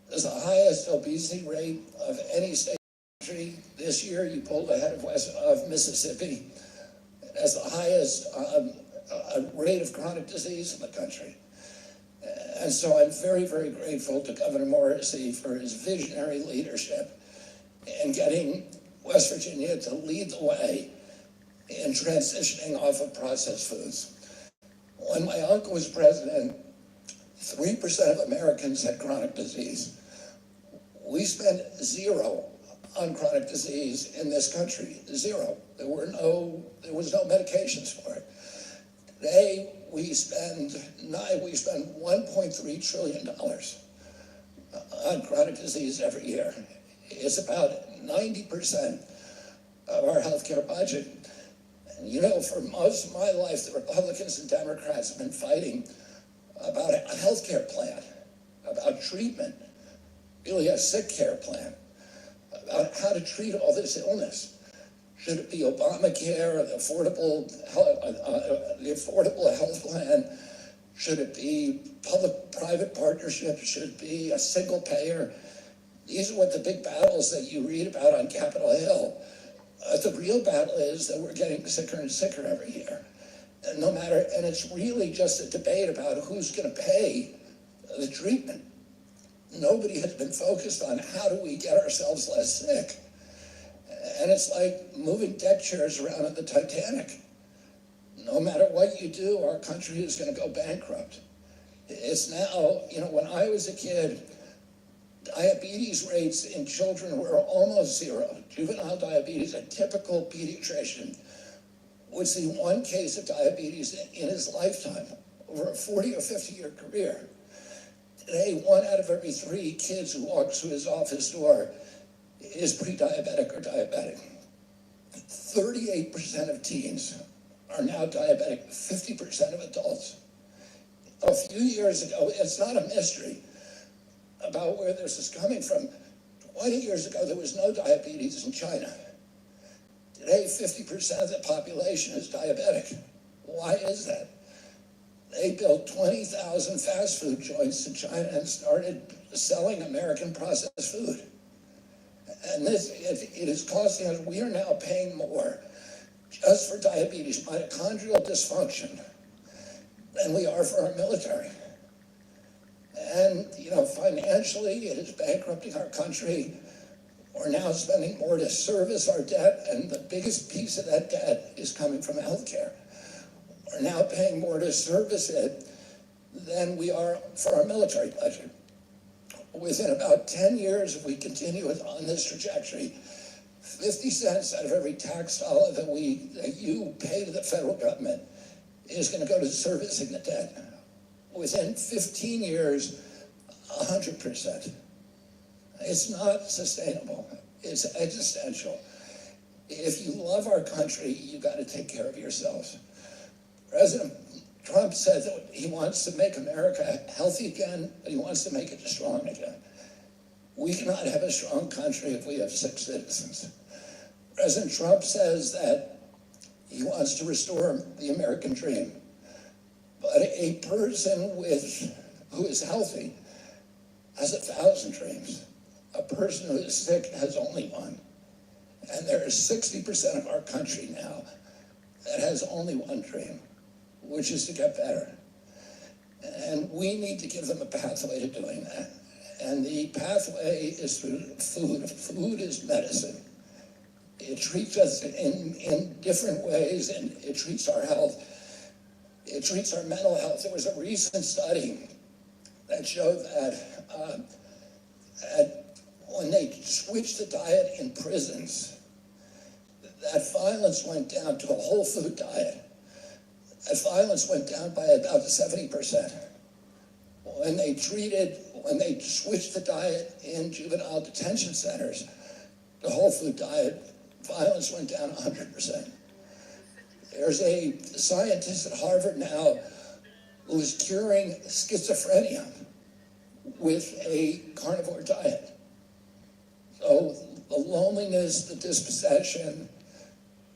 There's the highest obesity rate of any state in the country. This year, you pulled ahead of Mississippi. It has the highest rate of chronic disease in the country. And so I'm very, very grateful to Governor Morrissey for his visionary leadership in getting West Virginia to lead the way in transitioning off of processed foods. When my uncle was president, 3% of Americans had chronic disease. We spent zero on chronic disease in this country, zero. There was no medications for it. Today, we spend $1.3 trillion on chronic disease every year. It's about 90% of our healthcare budget. And for most of my life, the Republicans and Democrats have been fighting about a healthcare plan, about treatment, really a sick care plan, about how to treat all this illness. Should it be Obamacare, the affordable health plan? Should it be public-private partnership? Should it be a single payer? These are what the big battles that you read about on Capitol Hill. The real battle is that we're getting sicker and sicker every year. And it's really just a debate about who's going to pay the treatment. Nobody has been focused on how do we get ourselves less sick. And it's like moving deck chairs around on the Titanic. No matter what you do, our country is going to go bankrupt. It's now, when I was a kid, diabetes rates in children were almost zero. Juvenile diabetes, a typical pediatrician would see one case of diabetes in his lifetime over a 40 or 50-year career. Today, 1 out of every 3 kids who walks through his office door is pre-diabetic or diabetic. 38% of teens are now diabetic, 50% of adults. A few years ago, it's not a mystery about where this is coming from. 20 years ago, there was no diabetes in China. Today, 50% of the population is diabetic. Why is that? They built 20,000 fast food joints in China and started selling American processed food. And it is costing us, we are now paying more just for diabetes, mitochondrial dysfunction, than we are for our military. And, financially, it is bankrupting our country. We're now spending more to service our debt, and the biggest piece of that debt is coming from healthcare. We're now paying more to service it than we are for our military budget. Within about 10 years, if we continue on this trajectory, 50 cents out of every tax dollar that you pay to the federal government is going to go to servicing the debt. Within 15 years, 100%. It's not sustainable. It's existential. If you love our country, you got to take care of yourselves. President Trump said that he wants to make America healthy again, but he wants to make it strong again. We cannot have a strong country if we have sick citizens. President Trump says that he wants to restore the American dream. But a person who is healthy has 1,000 dreams. A person who is sick has only one. And there is 60% of our country now that has only one dream, which is to get better. And we need to give them a pathway to doing that. And the pathway is through food. Food is medicine. It treats us in different ways, and it treats our health. It treats our mental health. There was a recent study that showed that when they switched the diet in prisons, that violence went down to a whole food diet. That violence went down by about 70%. When they switched the diet in juvenile detention centers, the whole food diet, violence went down 100%. There's a scientist at Harvard now who is curing schizophrenia with a carnivore diet. So the loneliness, the dispossession,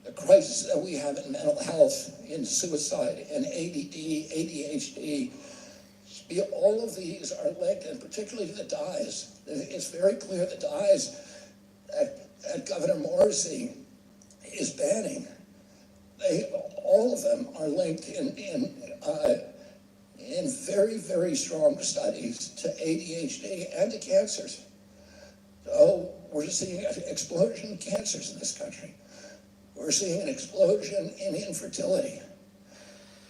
the crisis that we have in mental health, in suicide, in ADD, ADHD, all of these are linked, and particularly the dyes. It's very clear the dyes that Governor Morrissey is banning, all of them are linked in very, very strong studies to ADHD and to cancers. So we're seeing an explosion in cancers in this country. We're seeing an explosion in infertility.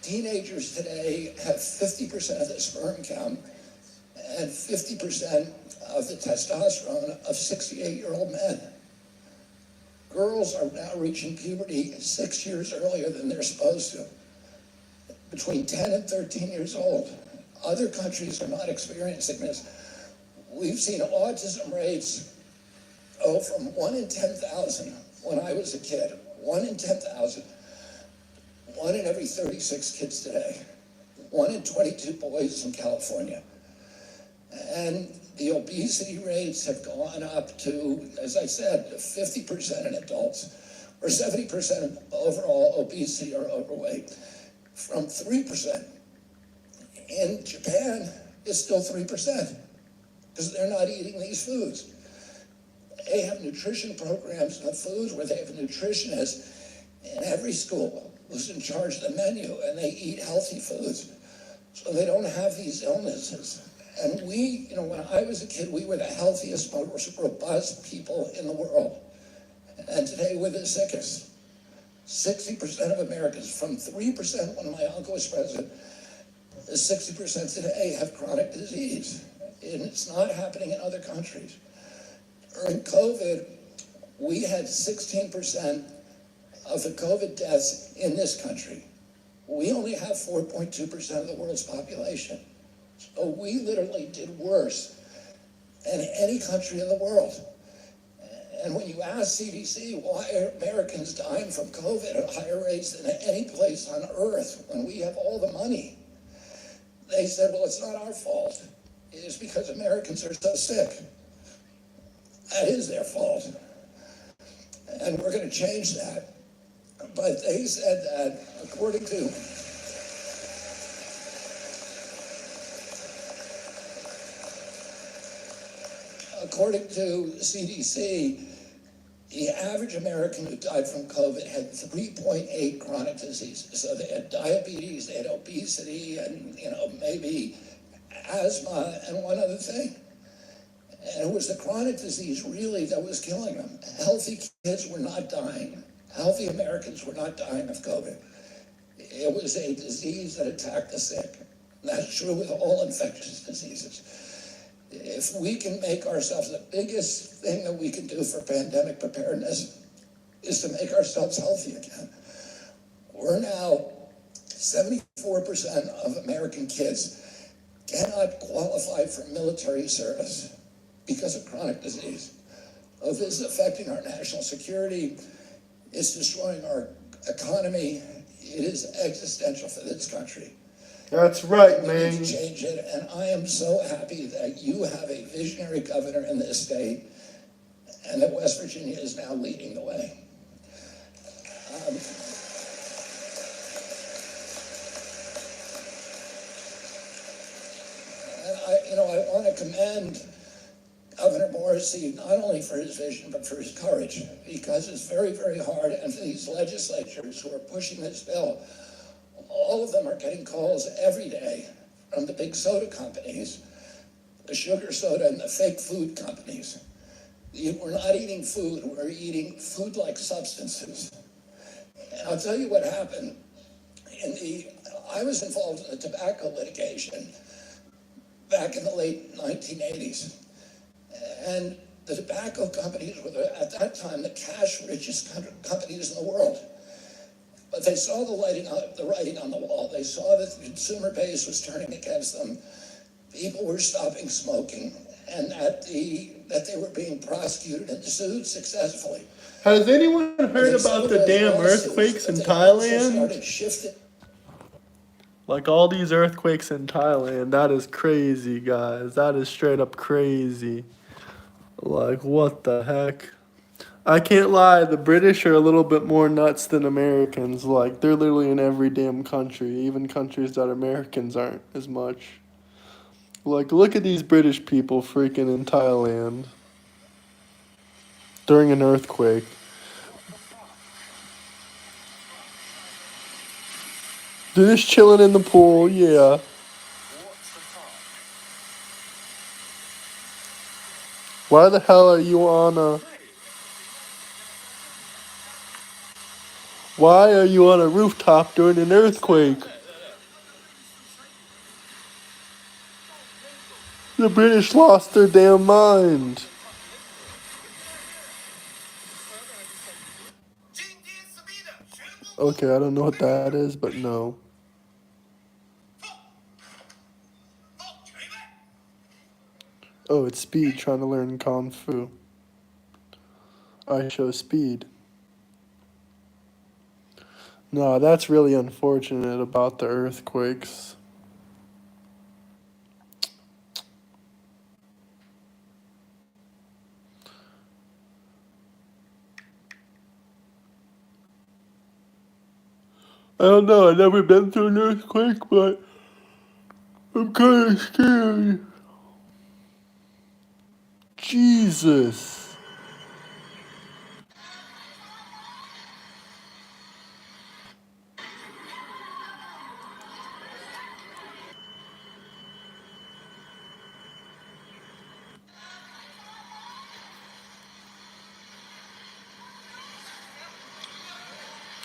Teenagers today have 50% of the sperm count and 50% of the testosterone of 68-year-old men. Girls are now reaching puberty 6 years earlier than they're supposed to, between 10 and 13 years old. Other countries are not experiencing this. We've seen autism rates go from 1 in 10,000 when I was a kid, 1 in 10,000, 1 in every 36 kids today, 1 in 22 boys in California. And the obesity rates have gone up to, as I said, 50% in adults, or 70% of overall obesity or overweight, from 3%. In Japan, it's still 3%, because they're not eating these foods. They have nutrition programs of foods where they have a nutritionist in every school who's in charge of the menu, and they eat healthy foods, so they don't have these illnesses. And we, when I was a kid, we were the healthiest, most robust people in the world. And today we're the sickest. 60% of Americans, from 3% when my uncle was president, 60% today have chronic disease. And it's not happening in other countries. During COVID, we had 16% of the COVID deaths in this country. We only have 4.2% of the world's population. So we literally did worse than any country in the world. And when you ask CDC why are Americans dying from COVID at higher rates than any place on earth when we have all the money, they said, well, it's not our fault. It's because Americans are so sick. That is their fault. And we're going to change that. But they said that according to CDC, the average American who died from COVID had 3.8 chronic diseases. So they had diabetes, they had obesity, and maybe asthma, and one other thing. And it was the chronic disease really that was killing them. Healthy kids were not dying. Healthy Americans were not dying of COVID. It was a disease that attacked the sick. And that's true with all infectious diseases. If we can make ourselves, the biggest thing that we can do for pandemic preparedness is to make ourselves healthy again. We're now, 74% of American kids cannot qualify for military service because of chronic disease. So this is affecting our national security. It's destroying our economy. It is existential for this country. That's right, We man. need to change it, and I am so happy that you have a visionary governor in this state, and that West Virginia is now leading the way. And I want to commend Governor Morrissey not only for his vision, but for his courage, because it's very, very hard, and for these legislatures who are pushing this bill, all of them are getting calls every day from the big soda companies, the sugar soda and the fake food companies. We're not eating food, we're eating food-like substances. And I'll tell you what happened. I was involved in the tobacco litigation back in the late 1980s. And the tobacco companies were, at that time, the cash richest companies in the world. But they saw the writing on the wall. They saw that the consumer base was turning against them. People were stopping smoking, and that they were being prosecuted and sued successfully. Has anyone heard about the damn earthquakes in Thailand? Like all these earthquakes in Thailand, that is crazy, guys. That is straight up crazy. Like, what the heck? I can't lie, the British are a little bit more nuts than Americans. Like, they're literally in every damn country, even countries that Americans aren't as much. Like, look at these British people freaking in Thailand during an earthquake. They're just chilling in the pool, yeah. Why the hell are you on a... Why are you on a rooftop during an earthquake? The British lost their damn mind. Okay, I don't know what that is, but no. Oh, it's Speed trying to learn Kung Fu. I show Speed. No, that's really unfortunate about the earthquakes. I don't know, I've never been through an earthquake, but I'm kind of scared. Jesus.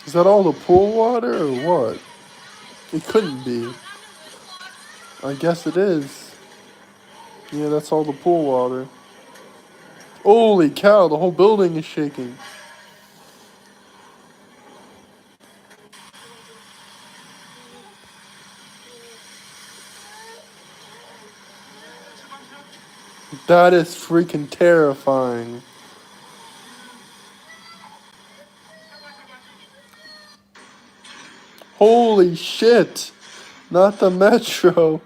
Is that all the pool water or what? It couldn't be. I guess it is. Yeah, that's all the pool water. Holy cow, the whole building is shaking. That is freaking terrifying. Holy shit. Not the metro.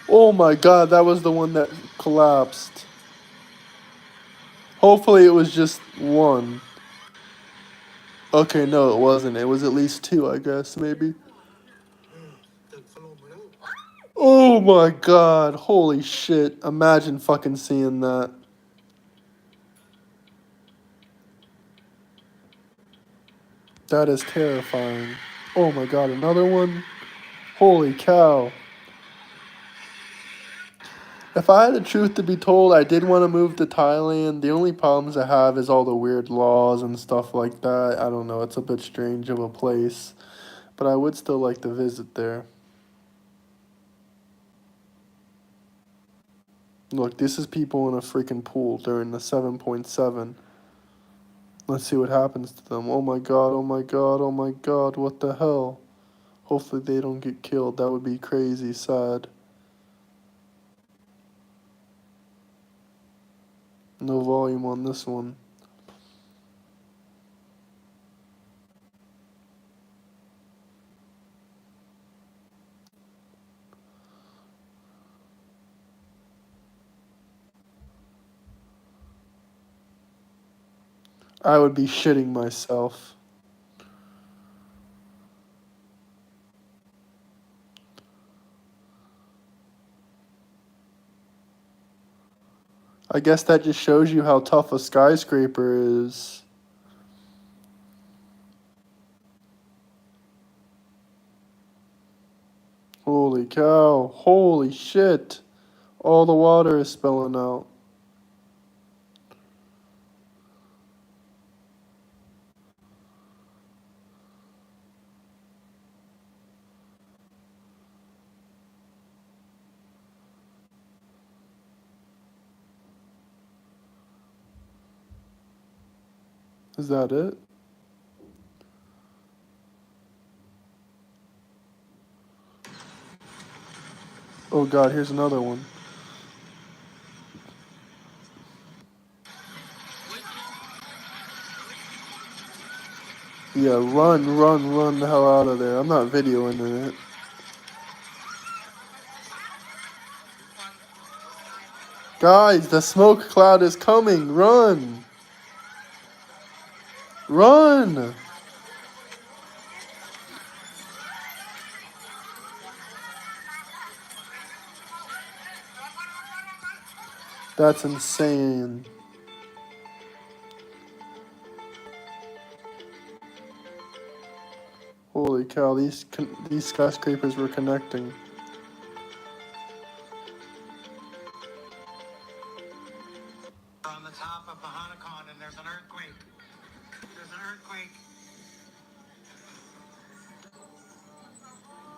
Oh my god, that was the one that collapsed. Hopefully it was just one. Okay, no, it wasn't. It was at least two, I guess, maybe. Oh my god, holy shit. Imagine fucking seeing that. That is terrifying. Oh my god, another one? Holy cow. If I had the truth to be told, I did want to move to Thailand. The only problems I have is all the weird laws and stuff like that. I don't know, it's a bit strange of a place. But I would still like to visit there. Look, this is people in a freaking pool during the 7.7. Let's see what happens to them. Oh my god, oh my god, oh my god, what the hell? Hopefully they don't get killed. That would be crazy sad. No volume on this one. I would be shitting myself. I guess that just shows you how tough a skyscraper is. Holy cow. Holy shit. All the water is spilling out. Is that it? Oh god, here's another one. Yeah, run the hell out of there. I'm not videoing it. Guys, the smoke cloud is coming. Run! Run! That's insane. Holy cow, these skyscrapers were connecting. On the top of Pahanakon, and there's an earthquake. There's an earthquake.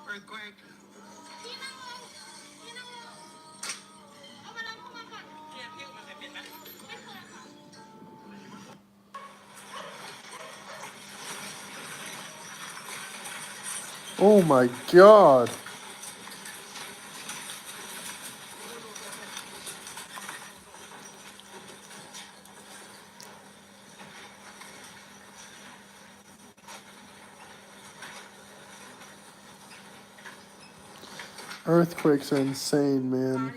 Earthquake. Oh my god. Earthquakes are insane, man.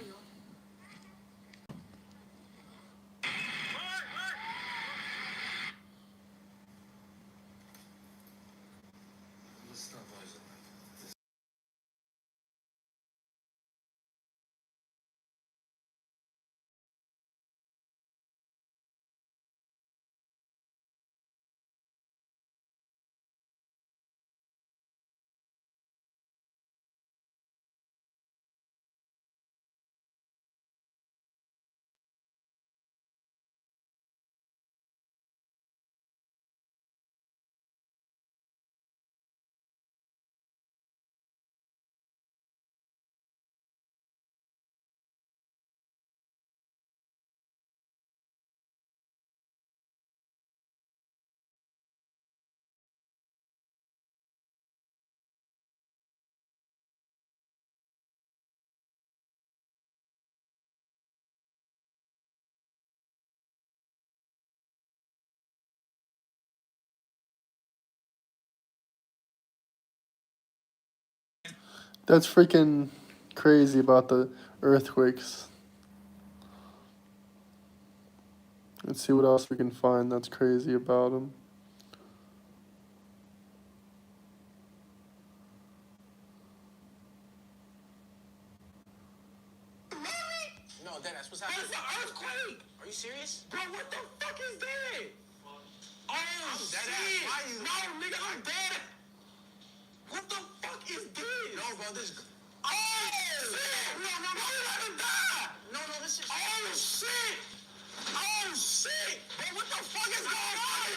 That's freaking crazy about the earthquakes. Let's see what else we can find that's crazy about them. No, that's what's happening. It's an earthquake! Are you serious? Bro, what the fuck is that? Oh, shit! No, nigga, I'm dead! What the fuck is this? No, bro, this... Oh, shit! No, you gotta die! No, this is... Oh, shit! Oh, shit! Bro, what the fuck is going on?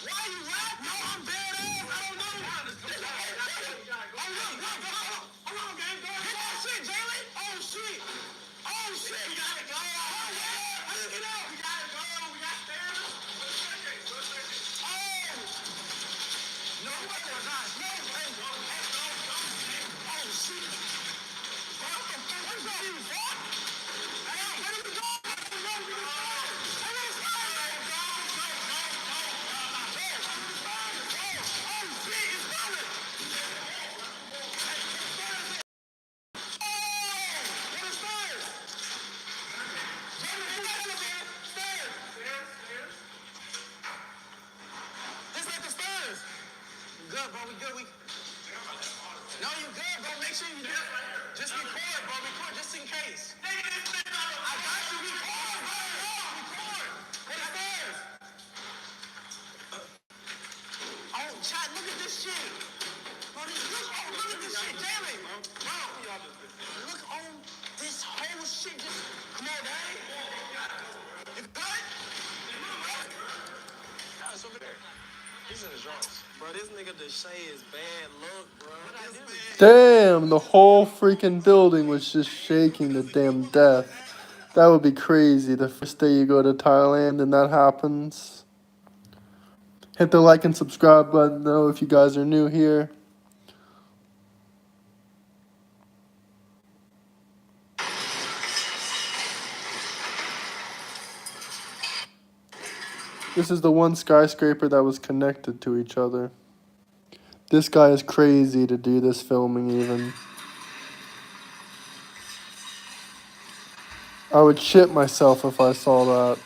Why are you laughing? No, I'm dead ass! I don't know! Hold on, gang! Get that shit, Jalen! Oh, shit! Oh, shit! We gotta go! Let's get out! We gotta go! We got stairs! Oh! No, wait, guys! No! Hey, no! Oh, shit! What the fuck is that? Hey, where did we go? face. I got you. Record. What is this? Oh, chat, look at this shit. Bro, look at this shit. Damn it. Bro, look on this whole shit. Just, come on, daddy. You good? Yeah, it's over there. He's in the joints. Bro, this nigga Deshae is bad luck, bro. Damn, the whole freaking building was just shaking to damn death. That would be crazy. The first day you go to Thailand and that happens. Hit the like and subscribe button though if you guys are new here. This is the one skyscraper that was connected to each other. This guy is crazy to do this filming even. I would shit myself if I saw that.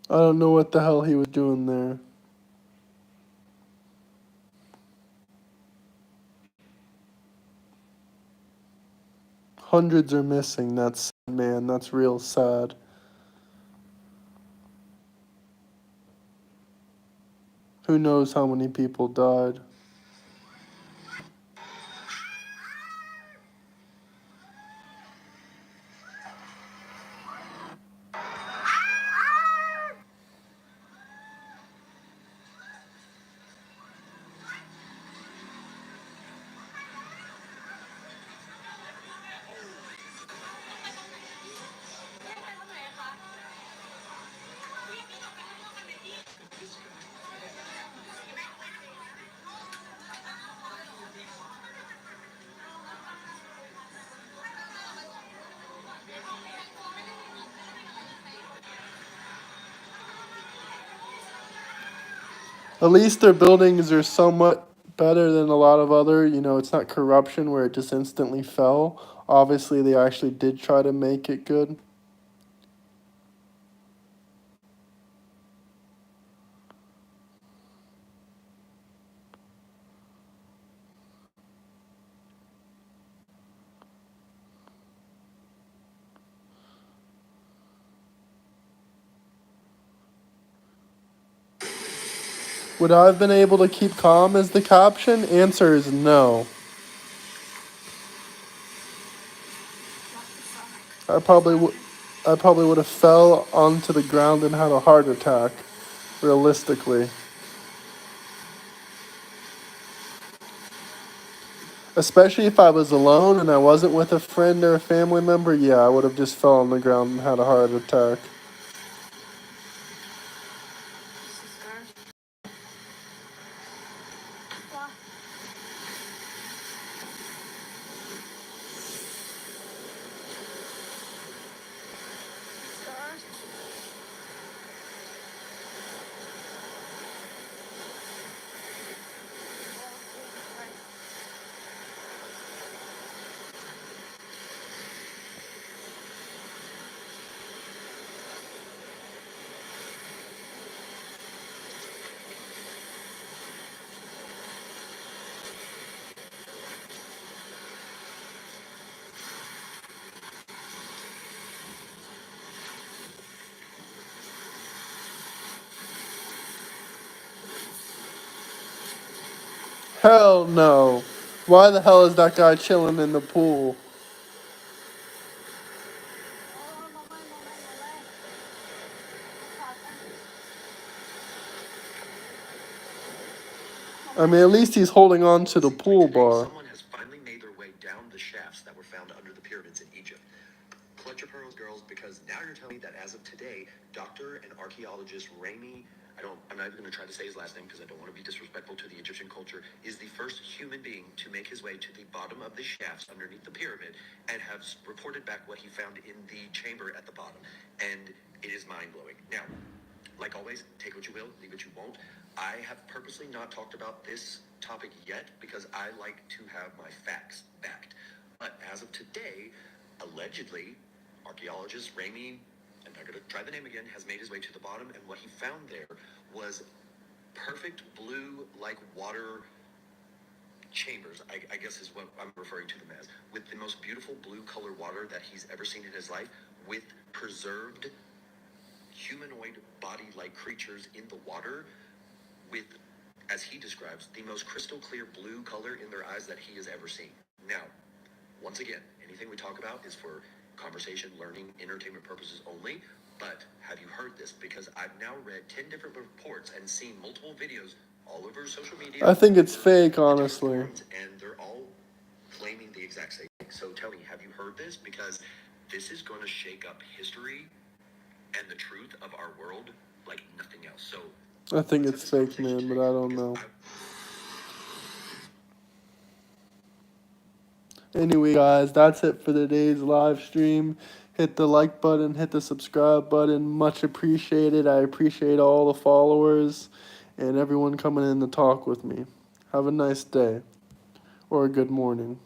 I don't know what the hell he was doing there. Hundreds are missing. That's sad, man. That's real sad. Who knows how many people died? At least their buildings are somewhat better than a lot of other, it's not corruption where it just instantly fell. Obviously, they actually did try to make it good. Would I have been able to keep calm as the caption? Answer is no. I probably would have fell onto the ground and had a heart attack, realistically. Especially if I was alone and I wasn't with a friend or a family member, yeah, I would have just fell on the ground and had a heart attack. Hell no. Why the hell is that guy chilling in the pool? I mean, at least he's holding on to the pool bar. Someone has finally made their way down the shafts that were found under the pyramids in Egypt. Clutch your pearls, girls, because now you're telling me that as of today, Dr. and archaeologist Rami I'm not even going to try to say his last name because I don't want to be disrespectful to the Egyptian culture, is the first human being to make his way to the bottom of the shafts underneath the pyramid and has reported back what he found in the chamber at the bottom. And it is mind-blowing. Now, like always, take what you will, leave what you won't. I have purposely not talked about this topic yet because I like to have my facts backed. But as of today, allegedly, archaeologist Rami, I'm not going to try the name again, has made his way to the bottom, and what he found there was perfect blue, like water chambers, I guess is what I'm referring to them as, with the most beautiful blue color water that he's ever seen in his life, with preserved humanoid body-like creatures in the water, with, as he describes, the most crystal clear blue color in their eyes that he has ever seen. Now, once again, anything we talk about is for conversation, learning, entertainment purposes only. But have you heard this? Because I've now read 10 different reports and seen multiple videos all over social media. I think it's fake, honestly. And they're all claiming the exact same thing. So tell me, have you heard this? Because this is going to shake up history and the truth of our world like nothing else. So I think it's fake, man, but I don't know. Anyway, guys, that's it for today's live stream. Hit the like button, hit the subscribe button. Much appreciated. I appreciate all the followers and everyone coming in to talk with me. Have a nice day or a good morning.